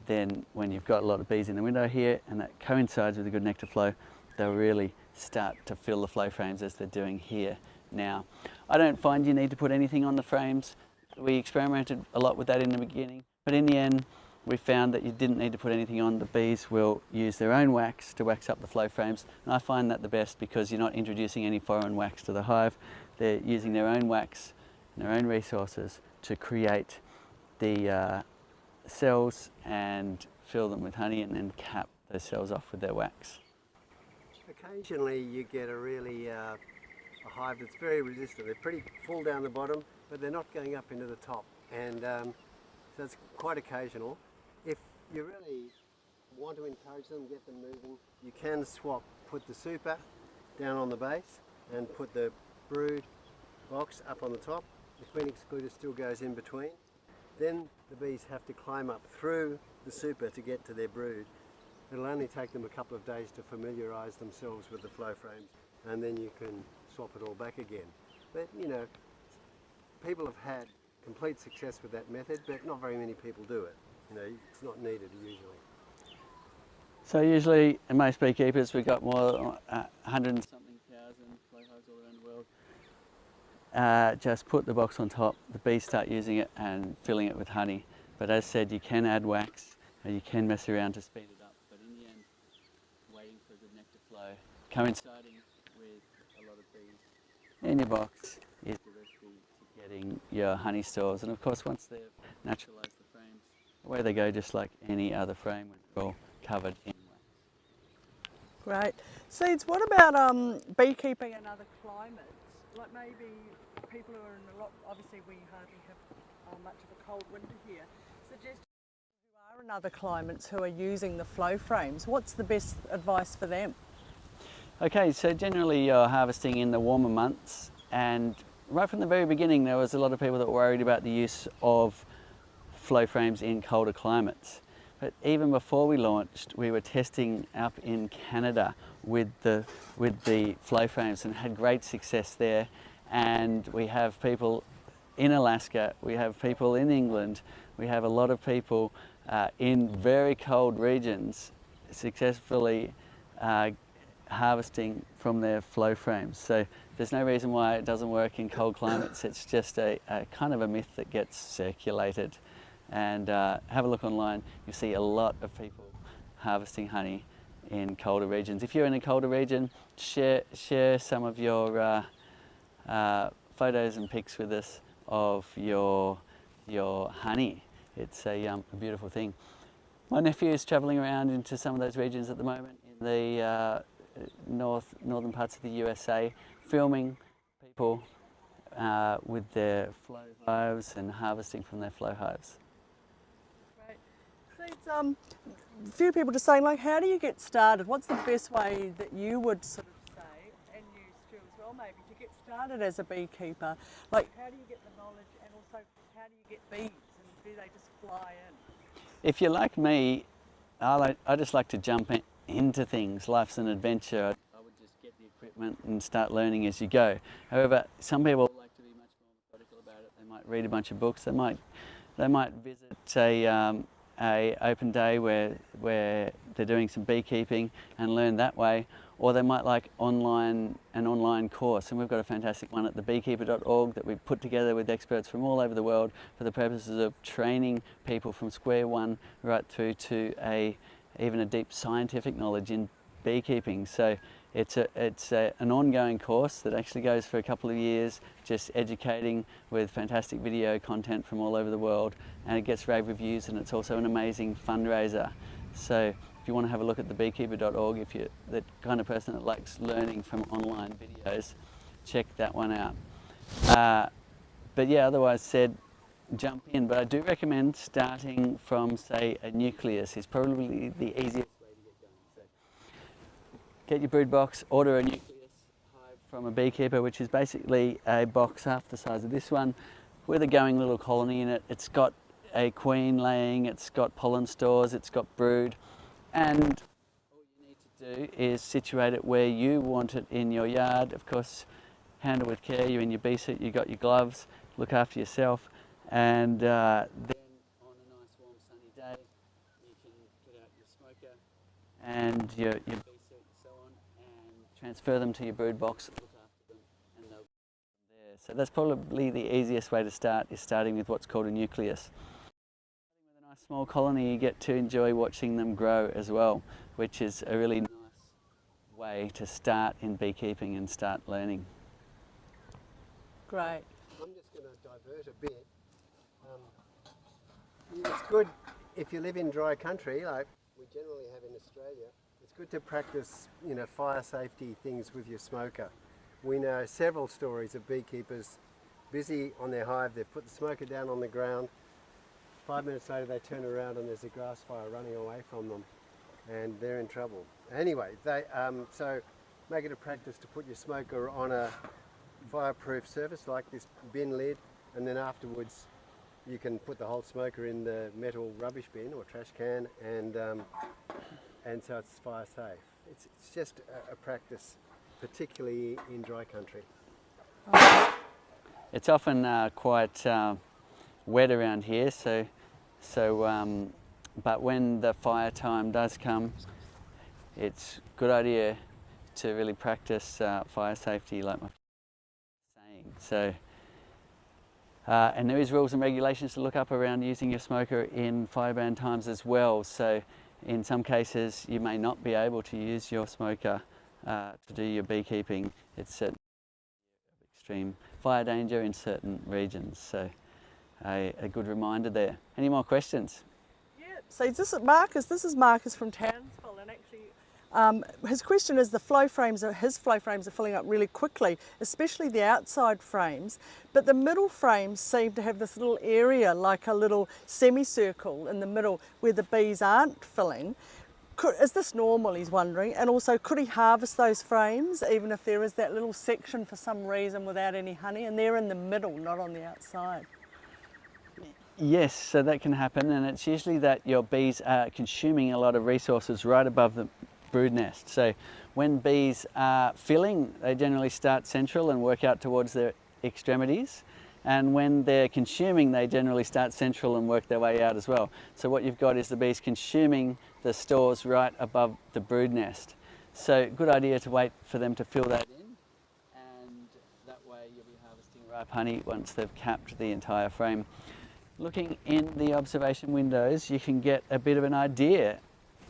then when you've got a lot of bees in the window here, and that coincides with a good nectar flow, they'll really start to fill the flow frames as they're doing here now. I don't find you need to put anything on the frames. We experimented a lot with that in the beginning, but in the end we found that you didn't need to put anything on. The bees will use their own wax to wax up the flow frames, and I find that the best, because you're not introducing any foreign wax to the hive. They're using their own wax and their own resources to create the cells and fill them with honey, and then cap those cells off with their wax. Occasionally you get a really a hive that's very resistant. They're pretty full down the bottom, but they're not going up into the top, and so it's quite occasional. If you really want to encourage them, get them moving, you can put the super down on the base and put the brood box up on the top. The queen excluder still goes in between. Then the bees have to climb up through the super to get to their brood. It'll only take them a couple of days to familiarise themselves with the flow frames, and then you can swap it all back again. But you know, people have had complete success with that method, but not very many people do it. You know, it's not needed usually. So usually in most beekeepers we've got more than 100 and something thousand flow hives all around the world. Just put the box on top, the bees start using it and filling it with honey. But as said, you can add wax and you can mess around to speed it up, but in the end, waiting for a good nectar flow, coinciding with a lot of bees in your box, is the recipe to getting your honey stores. And of course, once they've naturalised the frames, away they go, just like any other frame when they're all covered in wax. Great. Seeds, what about beekeeping in other climates? Like maybe people who are in a lot, obviously we hardly have much of a cold winter here. Suggest who are in other climates who are using the flow frames, what's the best advice for them? Okay, so generally you're harvesting in the warmer months, and right from the very beginning there was a lot of people that were worried about the use of flow frames in colder climates. But even before we launched, we were testing up in Canada with the flow frames and had great success there. And we have people in Alaska, we have people in England, we have a lot of people in very cold regions successfully harvesting from their flow frames. So there's no reason why it doesn't work in cold climates. It's just a kind of a myth that gets circulated. And have a look online. You see a lot of people harvesting honey in colder regions. If you're in a colder region, share some of your photos and pics with us of your honey. It's a beautiful thing. My nephew is travelling around into some of those regions at the moment in the northern parts of the USA, filming people with their flow hives and harvesting from their flow hives. Great. So it's, a few people just saying, like, how do you get started? What's the best way that you would sort of say, and you, Stu, as well, maybe, to get started as a beekeeper? Like, how do you get the knowledge, and also how do you get bees, and do they just fly in? If you're like me, I just like to jump into things. Life's an adventure. I would just get the equipment and start learning as you go. However, some people like to be much more methodical about it. They might read a bunch of books. They might visit a open day where they're doing some beekeeping and learn that way, or they might like an online course, and we've got a fantastic one at thebeekeeper.org that we've put together with experts from all over the world for the purposes of training people from square one right through to even a deep scientific knowledge in beekeeping. So it's an ongoing course that actually goes for a couple of years, just educating with fantastic video content from all over the world, and it gets rave reviews, and it's also an amazing fundraiser. So if you want to have a look at thebeekeeper.org, if you're the kind of person that likes learning from online videos, check that one out. But yeah, otherwise said, jump in. But I do recommend starting from, say, a nucleus is probably the easiest way to get going. So get your brood box, order a nucleus hive from a beekeeper, which is basically a box half the size of this one with a going little colony in it. It's got a queen laying, it's got pollen stores, it's got brood, and all you need to do is situate it where you want it in your yard. Of course, handle with care. You're in your bee suit, you've got your gloves, look after yourself, and then on a nice warm sunny day you can get out your smoker and your bee suit and so on, and transfer them to your brood box, look after them, and they'll go from there. So that's probably the easiest way to start, is starting with what's called a nucleus. With a nice small colony, you get to enjoy watching them grow as well, which is a really nice way to start in beekeeping and start learning. Great. I'm just going to divert a bit. It's good if you live in dry country, like we generally have in Australia. It's good to practice, fire safety things with your smoker. We know several stories of beekeepers busy on their hive. They've put the smoker down on the ground. 5 minutes later, they turn around and there's a grass fire running away from them, and they're in trouble. Anyway, so make it a practice to put your smoker on a fireproof surface like this bin lid, and then afterwards you can put the whole smoker in the metal rubbish bin or trash can, and so it's fire safe. It's just a practice, particularly in dry country. It's often quite wet around here, but when the fire time does come, it's a good idea to really practice fire safety, like my saying. So, and there is rules and regulations to look up around using your smoker in firebrand times as well. So in some cases you may not be able to use your smoker to do your beekeeping. It's at extreme fire danger in certain regions. So a good reminder there. Any more questions? Yeah, so this is Marcus. This is Marcus from Townsville, and actually his question is his flow frames are filling up really quickly, especially the outside frames, but the middle frames seem to have this little area, like a little semicircle in the middle where the bees aren't filling. Is this normal, he's wondering, and also could he harvest those frames even if there is that little section for some reason without any honey, and they're in the middle, not on the outside? Yes, so that can happen, and it's usually that your bees are consuming a lot of resources right above the brood nest. So when bees are filling, they generally start central and work out towards their extremities, and when they're consuming, they generally start central and work their way out as well. So what you've got is the bees consuming the stores right above the brood nest. So good idea to wait for them to fill that in, and that way you'll be harvesting ripe honey once they've capped the entire frame. Looking in the observation windows, you can get a bit of an idea,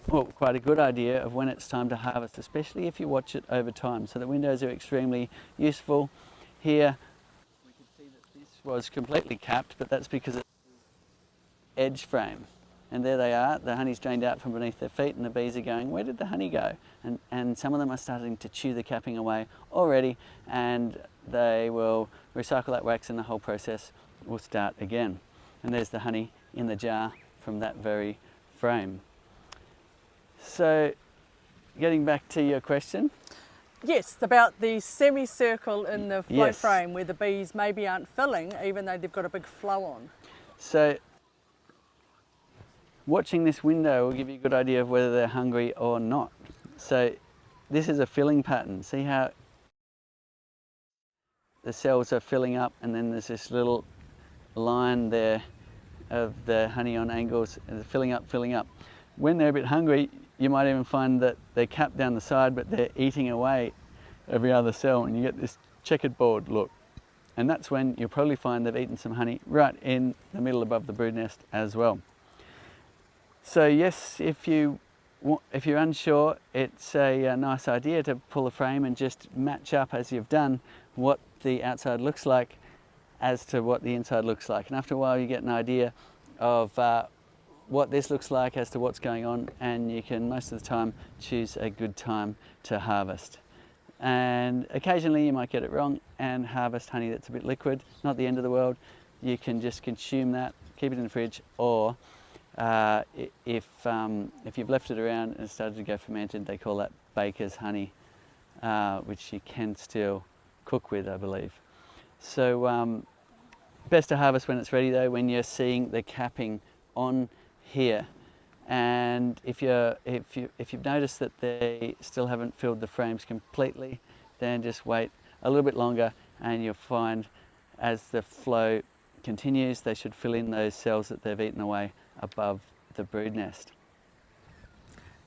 well, quite a good idea of when it's time to harvest, especially if you watch it over time. So the windows are extremely useful. Here we can see that this was completely capped, but that's because it's edge frame. And there they are, the honey's drained out from beneath their feet, and the bees are going, where did the honey go? And some of them are starting to chew the capping away already, and they will recycle that wax and the whole process will start again. And there's the honey in the jar from that very frame. So, getting back to your question. Yes, about the semicircle in the float Yes. frame where the bees maybe aren't filling, even though they've got a big flow on. So, watching this window will give you a good idea of whether they're hungry or not. So, this is a filling pattern. See how the cells are filling up, and then there's this little line there of the honey on angles, filling up, filling up. When they're a bit hungry, you might even find that they're capped down the side, but they're eating away every other cell, and you get this checkered board look. And that's when you'll probably find they've eaten some honey right in the middle above the brood nest as well. So yes, if you're unsure, it's a nice idea to pull a frame and just match up, as you've done, what the outside looks like as to what the inside looks like. And after a while you get an idea of what this looks like as to what's going on, and you can most of the time choose a good time to harvest. And occasionally you might get it wrong and harvest honey that's a bit liquid. Not the end of the world. You can just consume that, keep it in the fridge, or if you've left it around and it started to go fermented, they call that baker's honey, which you can still cook with, I believe. So best to harvest when it's ready though, when you're seeing the capping on here. And if you've noticed that they still haven't filled the frames completely, then just wait a little bit longer, and you'll find as the flow continues, they should fill in those cells that they've eaten away above the brood nest.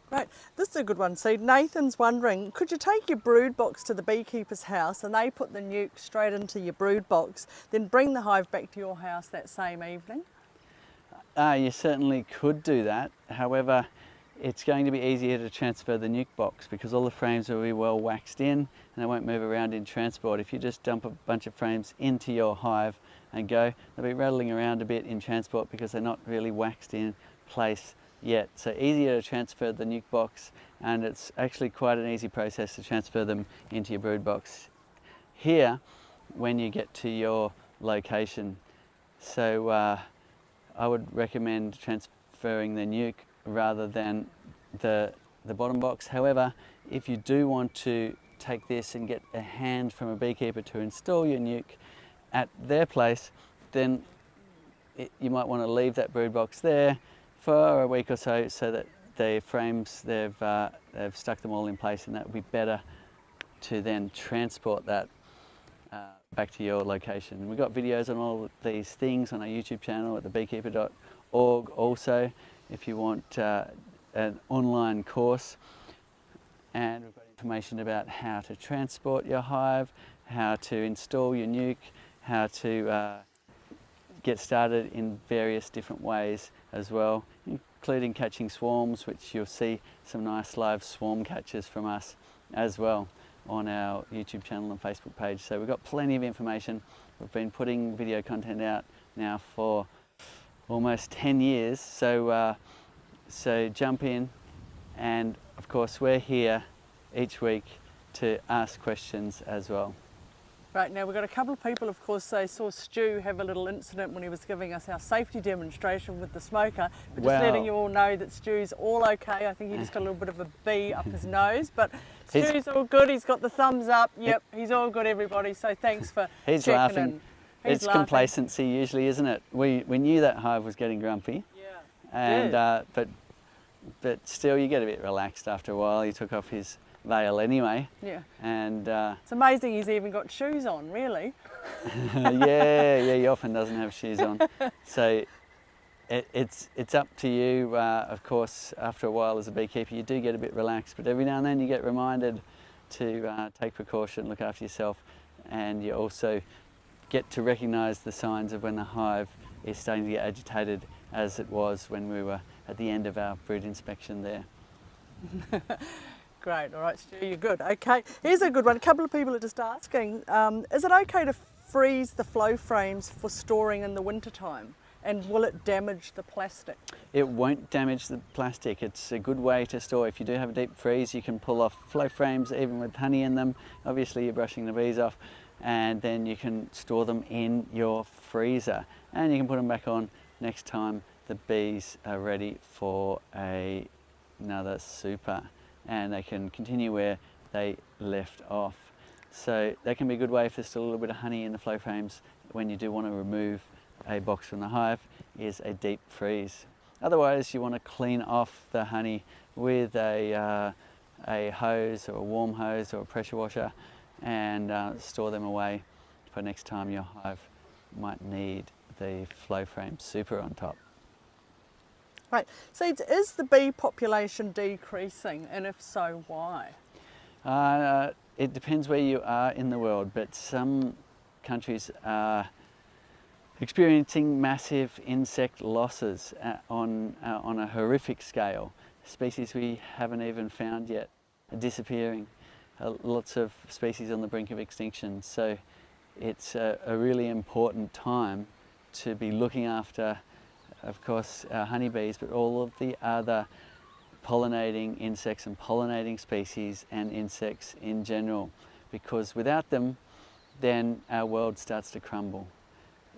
Right, this is a good one. So Nathan's wondering, could you take your brood box to the beekeeper's house and they put the nuke straight into your brood box, then bring the hive back to your house that same evening? You certainly could do that. However, it's going to be easier to transfer the nuke box because all the frames will be well waxed in and they won't move around in transport. If you just dump a bunch of frames into your hive and go, they'll be rattling around a bit in transport because they're not really waxed in place yet. So easier to transfer the nuke box, and it's actually quite an easy process to transfer them into your brood box here when you get to your location. So I would recommend transferring the nuke rather than the bottom box. However, if you do want to take this and get a hand from a beekeeper to install your nuke at their place, then you might want to leave that brood box there for a week or so, so that the frames, they've stuck them all in place, and that would be better to then transport that back to your location. We've got videos on all of these things on our YouTube channel at thebeekeeper.org also, if you want an online course. And we've got information about how to transport your hive, how to install your nuke, how to get started in various different ways as well, including catching swarms, which you'll see some nice live swarm catches from us as well on our YouTube channel and Facebook page. So we've got plenty of information. We've been putting video content out now for almost 10 years. So jump in, and of course we're here each week to ask questions as well. Right, now we've got a couple of people, of course, they saw Stu have a little incident when he was giving us our safety demonstration with the smoker. But just letting you all know that Stu's all okay. I think he just got a little bit of a bee up his nose, but Stu's all good. He's got the thumbs up. Yep, he's all good, everybody. So thanks for He's checking laughing. in. He's It's laughing. complacency usually, isn't it? We knew that hive was getting grumpy. Yeah. And Yeah. but but still you get a bit relaxed after a while. He took off his veil anyway. Yeah. And It's amazing he's even got shoes on, really. yeah, he often doesn't have shoes on. So it's up to you. Of course, after a while as a beekeeper, you do get a bit relaxed, but every now and then you get reminded to take precaution, look after yourself, and you also get to recognise the signs of when the hive is starting to get agitated, as it was when we were at the end of our brood inspection there. Great, all right, Stu, you're good. Okay, here's a good one. A couple of people are just asking, is it okay to freeze the flow frames for storing in the wintertime? And will it damage the plastic? It won't damage the plastic. It's a good way to store. If you do have a deep freeze, you can pull off flow frames even with honey in them. Obviously you're brushing the bees off, and then you can store them in your freezer, and you can put them back on next time the bees are ready for another super, and they can continue where they left off. So that can be a good way if there's still a little bit of honey in the flow frames when you do want to remove a box from the hive, is a deep freeze. Otherwise you want to clean off the honey with a hose or a warm hose or a pressure washer, and store them away for next time your hive might need the flow frame super on top. Right, so is the bee population decreasing, and if so, why? It depends where you are in the world, but some countries are experiencing massive insect losses on a horrific scale. Species we haven't even found yet are disappearing. Lots of species on the brink of extinction. So it's a really important time to be looking after, of course, our honeybees, but all of the other pollinating insects and pollinating species and insects in general, because without them, then our world starts to crumble.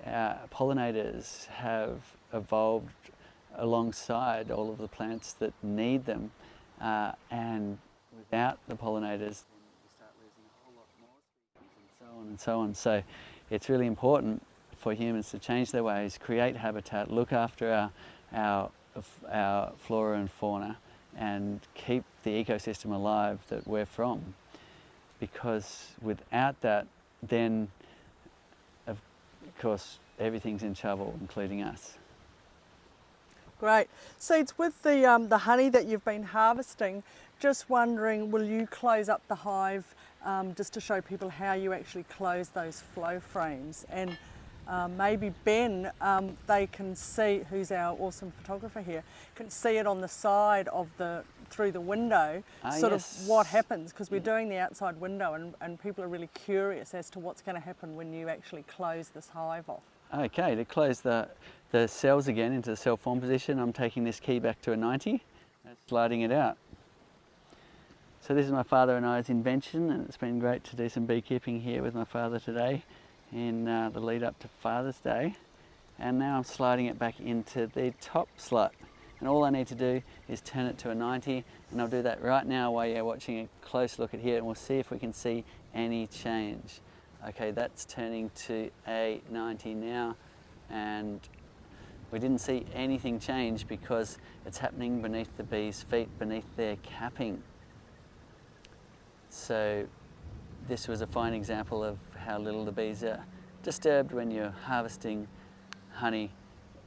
Pollinators have evolved alongside all of the plants that need them, and without the pollinators, then we start losing a whole lot more species, and so on and so on. So it's really important for humans to change their ways, create habitat, look after our flora and fauna, and keep the ecosystem alive that we're from. Because without that, then of course everything's in trouble, including us. Great. So it's with the honey that you've been harvesting, just wondering, will you close up the hive just to show people how you actually close those flow frames? And maybe Ben, they can see, who's our awesome photographer here, can see it on the side of through the window, sort yes. of what happens, because we're doing the outside window, and people are really curious as to what's going to happen when you actually close this hive off. Okay, to close the cells again into the cell form position, I'm taking this key back to a 90 and sliding it out. So this is my father and I's invention, and it's been great to do some beekeeping here with my father today in the lead up to Father's Day. And now I'm sliding it back into the top slot. And all I need to do is turn it to a 90, and I'll do that right now while you're watching a close look at here, and we'll see if we can see any change. Okay, that's turning to a 90 now, and we didn't see anything change because it's happening beneath the bees' feet, beneath their capping. So this was a fine example of how little the bees are disturbed when you're harvesting honey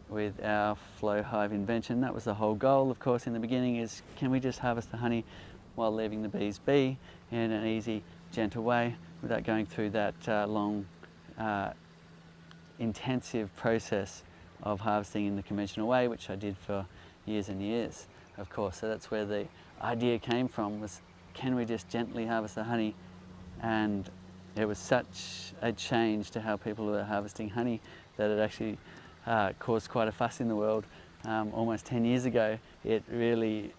with our flow hive invention. That was the whole goal, of course, in the beginning, is can we just harvest the honey while leaving the bees be in an easy, gentle way without going through that long, intensive process of harvesting in the conventional way, which I did for years and years, of course. So that's where the idea came from, was can we just gently harvest the honey? And it was such a change to how people were harvesting honey that it actually caused quite a fuss in the world. Almost 10 years ago, it really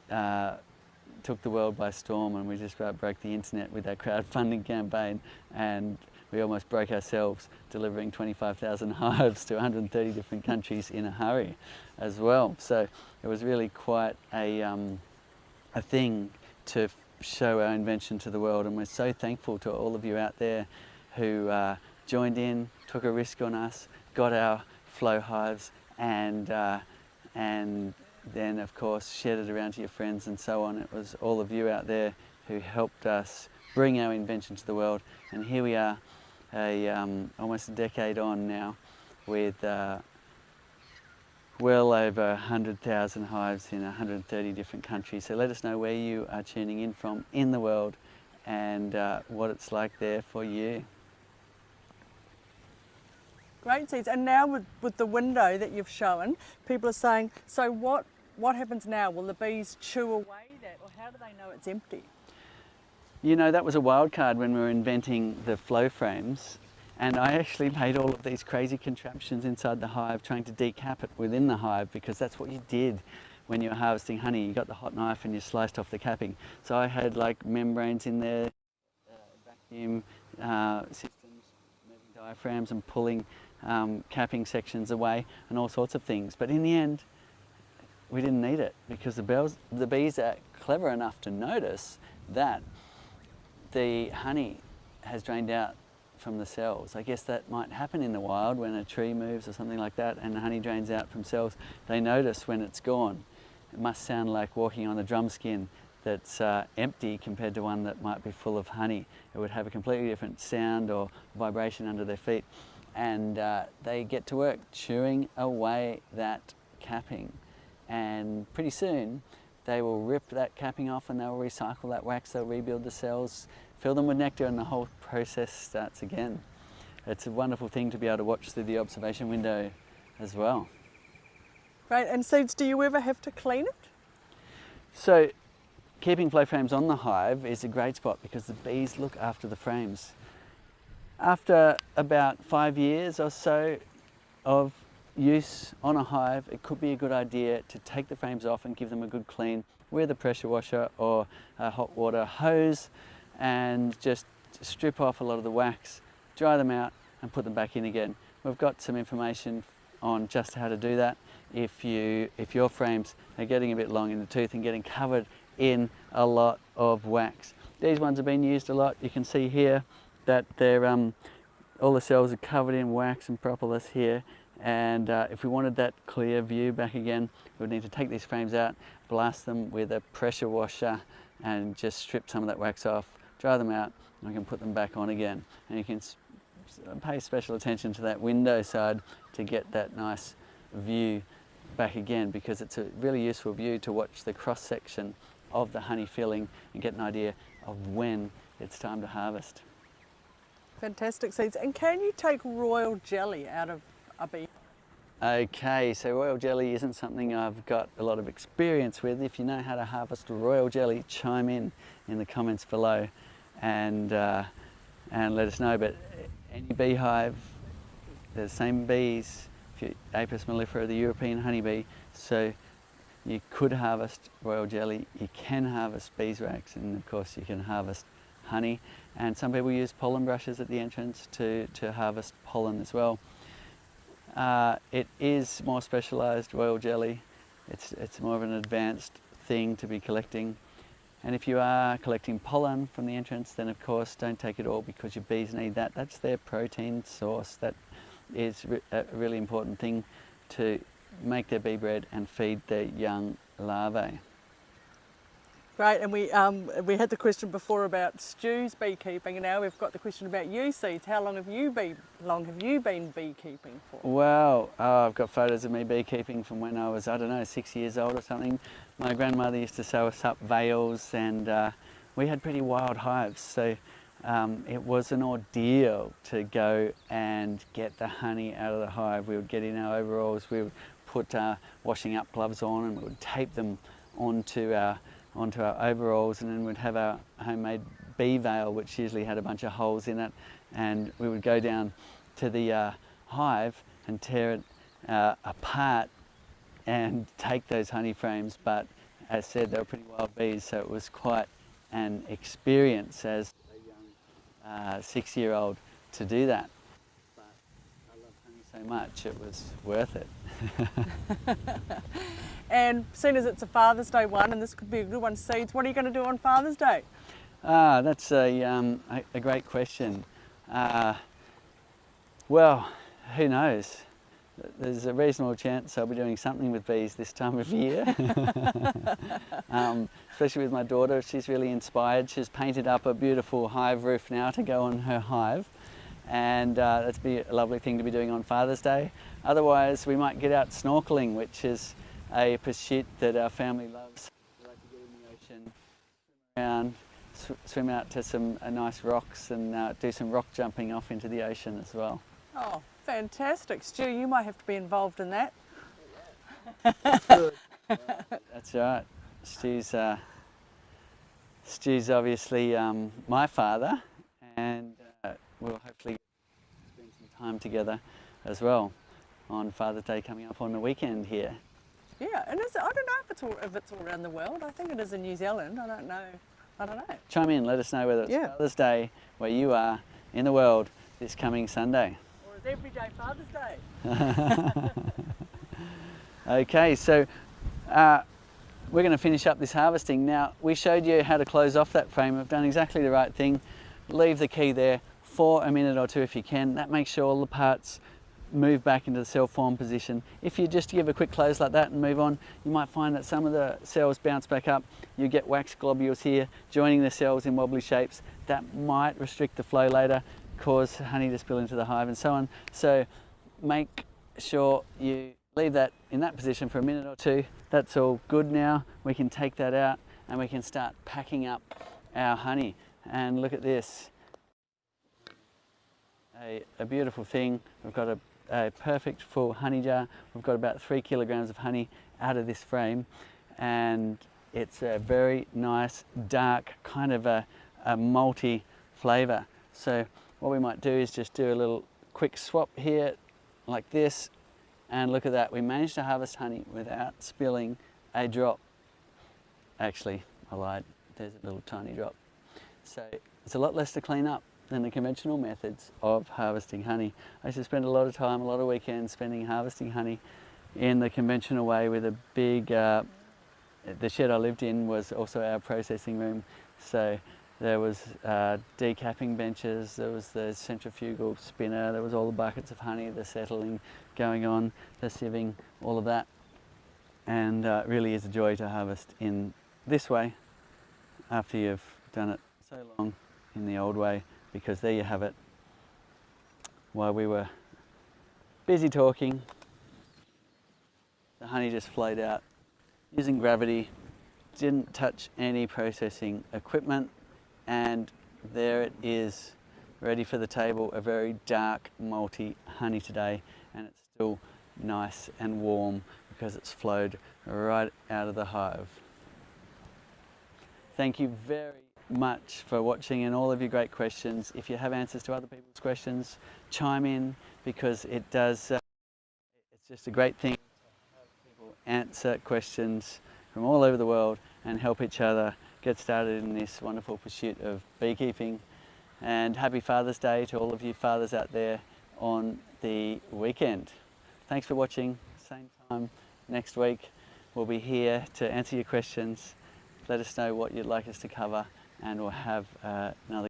took the world by storm, and we just about broke the internet with our crowdfunding campaign, and we almost broke ourselves delivering 25,000 hives to 130 different countries in a hurry as well. So it was really quite a thing to show our invention to the world, and we're so thankful to all of you out there who joined in, took a risk on us, got our flow hives, and then of course shared it around to your friends and so on. It was all of you out there who helped us bring our invention to the world, and here we are, almost a decade on now, with well over 100,000 hives in 130 different countries. So let us know where you are tuning in from in the world and what it's like there for you. Great seeds. And now with the window that you've shown, people are saying, so what happens now? Will the bees chew away that, or how do they know it's empty? You know, that was a wild card when we were inventing the flow frames, and I actually made all of these crazy contraptions inside the hive trying to decap it within the hive, because that's what you did when you were harvesting honey. You got the hot knife and you sliced off the capping. So I had like membranes in there, vacuum systems, moving diaphragms and pulling capping sections away and all sorts of things. But in the end, we didn't need it, because the bees are clever enough to notice that the honey has drained out from the cells. I guess that might happen in the wild when a tree moves or something like that and the honey drains out from cells. They notice when it's gone. It must sound like walking on a drum skin that's empty compared to one that might be full of honey. It would have a completely different sound or vibration under their feet. And they get to work chewing away that capping. And pretty soon they will rip that capping off and they'll recycle that wax, they'll rebuild the cells, fill them with nectar, and the whole process starts again. It's a wonderful thing to be able to watch through the observation window as well. Great. And seeds, do you ever have to clean it? So keeping flow frames on the hive is a great spot because the bees look after the frames. After about 5 years or so of use on a hive, it could be a good idea to take the frames off and give them a good clean with a pressure washer or a hot water hose, and just strip off a lot of the wax, dry them out and put them back in again. We've got some information on just how to do that if your frames are getting a bit long in the tooth and getting covered in a lot of wax. These ones have been used a lot. You can see here that they're all the cells are covered in wax and propolis here, and if we wanted that clear view back again, we would need to take these frames out, blast them with a pressure washer and just strip some of that wax off, dry them out, and we can put them back on again. And you can pay special attention to that window side to get that nice view back again, because it's a really useful view to watch the cross section of the honey filling and get an idea of when it's time to harvest. Fantastic seeds. And can you take royal jelly out of a bee? Okay, so royal jelly isn't something I've got a lot of experience with. If you know how to harvest royal jelly, chime in the comments below and let us know. But any beehive, the same bees, Apis mellifera, the European honeybee, so you could harvest royal jelly, you can harvest beeswax, and of course you can harvest honey. And some people use pollen brushes at the entrance to harvest pollen as well. It is more specialised royal jelly. It's more of an advanced thing to be collecting. And if you are collecting pollen from the entrance, then of course don't take it all, because your bees need that. That's their protein source. That is a really important thing to make their bee bread and feed their young larvae. Great. And we had the question before about Stu's beekeeping, and now we've got the question about you, Seeds. How long have you been beekeeping for? Well, I've got photos of me beekeeping from when I was, I don't know, 6 years old or something. My grandmother used to sew us up veils, and we had pretty wild hives, so it was an ordeal to go and get the honey out of the hive. We would get in our overalls, we would put washing up gloves on, and we would tape them onto our overalls, and then we'd have our homemade bee veil, which usually had a bunch of holes in it, and we would go down to the hive and tear it apart and take those honey frames. But as said, they were pretty wild bees, so it was quite an experience as a young 6-year-old to do that. But I love honey so much, it was worth it. And seeing as it's a Father's Day one, and this could be a good one, Seeds, what are you going to do on Father's Day? That's a great question. Well, who knows? there's a reasonable chance I'll be doing something with bees this time of year. Especially with my daughter, she's really inspired. She's painted up a beautiful hive roof now to go on her hive, and that'd be a lovely thing to be doing on Father's Day. Otherwise, we might get out snorkeling, which is a pursuit that our family loves. We like to get in the ocean, swim around, swim out to some nice rocks, and do some rock jumping off into the ocean as well. Oh, fantastic. Stu, you might have to be involved in that. That's right. Stu's obviously my father, and we'll hopefully spend some time together as well on Father's Day coming up on the weekend here. Yeah, and I don't know if it's all around the world. I think it is in New Zealand. I don't know. Chime in, let us know whether it's Father's Day where you are in the world this coming Sunday. Or is every day Father's Day? Okay, so we're going to finish up this harvesting. Now, we showed you how to close off that frame. We've done exactly the right thing. Leave the key there for a minute or two if you can. That makes sure all the parts move back into the cell form position. If you just give a quick close like that and move on, you might find that some of the cells bounce back up. You get wax globules here joining the cells in wobbly shapes. That might restrict the flow later, cause honey to spill into the hive and so on. So make sure you leave that in that position for a minute or two. That's all good now. We can take that out and we can start packing up our honey. And look at this. A beautiful thing. We've got a perfect full honey jar. We've got about 3 kilograms of honey out of this frame, and it's a very nice dark kind of a malty flavour. So what we might do is just do a little quick swap here like this, and look at that, we managed to harvest honey without spilling a drop. Actually, I lied, there's a little tiny drop. So it's a lot less to clean up than the conventional methods of harvesting honey. I used to spend a lot of time, a lot of weekends harvesting honey in the conventional way with a big, the shed I lived in was also our processing room. So there was decapping benches, there was the centrifugal spinner, there was all the buckets of honey, the settling going on, the sieving, all of that. And it really is a joy to harvest in this way after you've done it so long in the old way. Because there you have it. While we were busy talking, the honey just flowed out using gravity, didn't touch any processing equipment, and there it is, ready for the table, a very dark, malty honey today, and it's still nice and warm because it's flowed right out of the hive. Thank you very much for watching and all of your great questions. If you have answers to other people's questions, chime in, because it does, it's just a great thing to have people answer questions from all over the world and help each other get started in this wonderful pursuit of beekeeping. And happy Father's Day to all of you fathers out there on the weekend. Thanks for watching. Same time next week. We'll be here to answer your questions. Let us know what you'd like us to cover, and we'll have another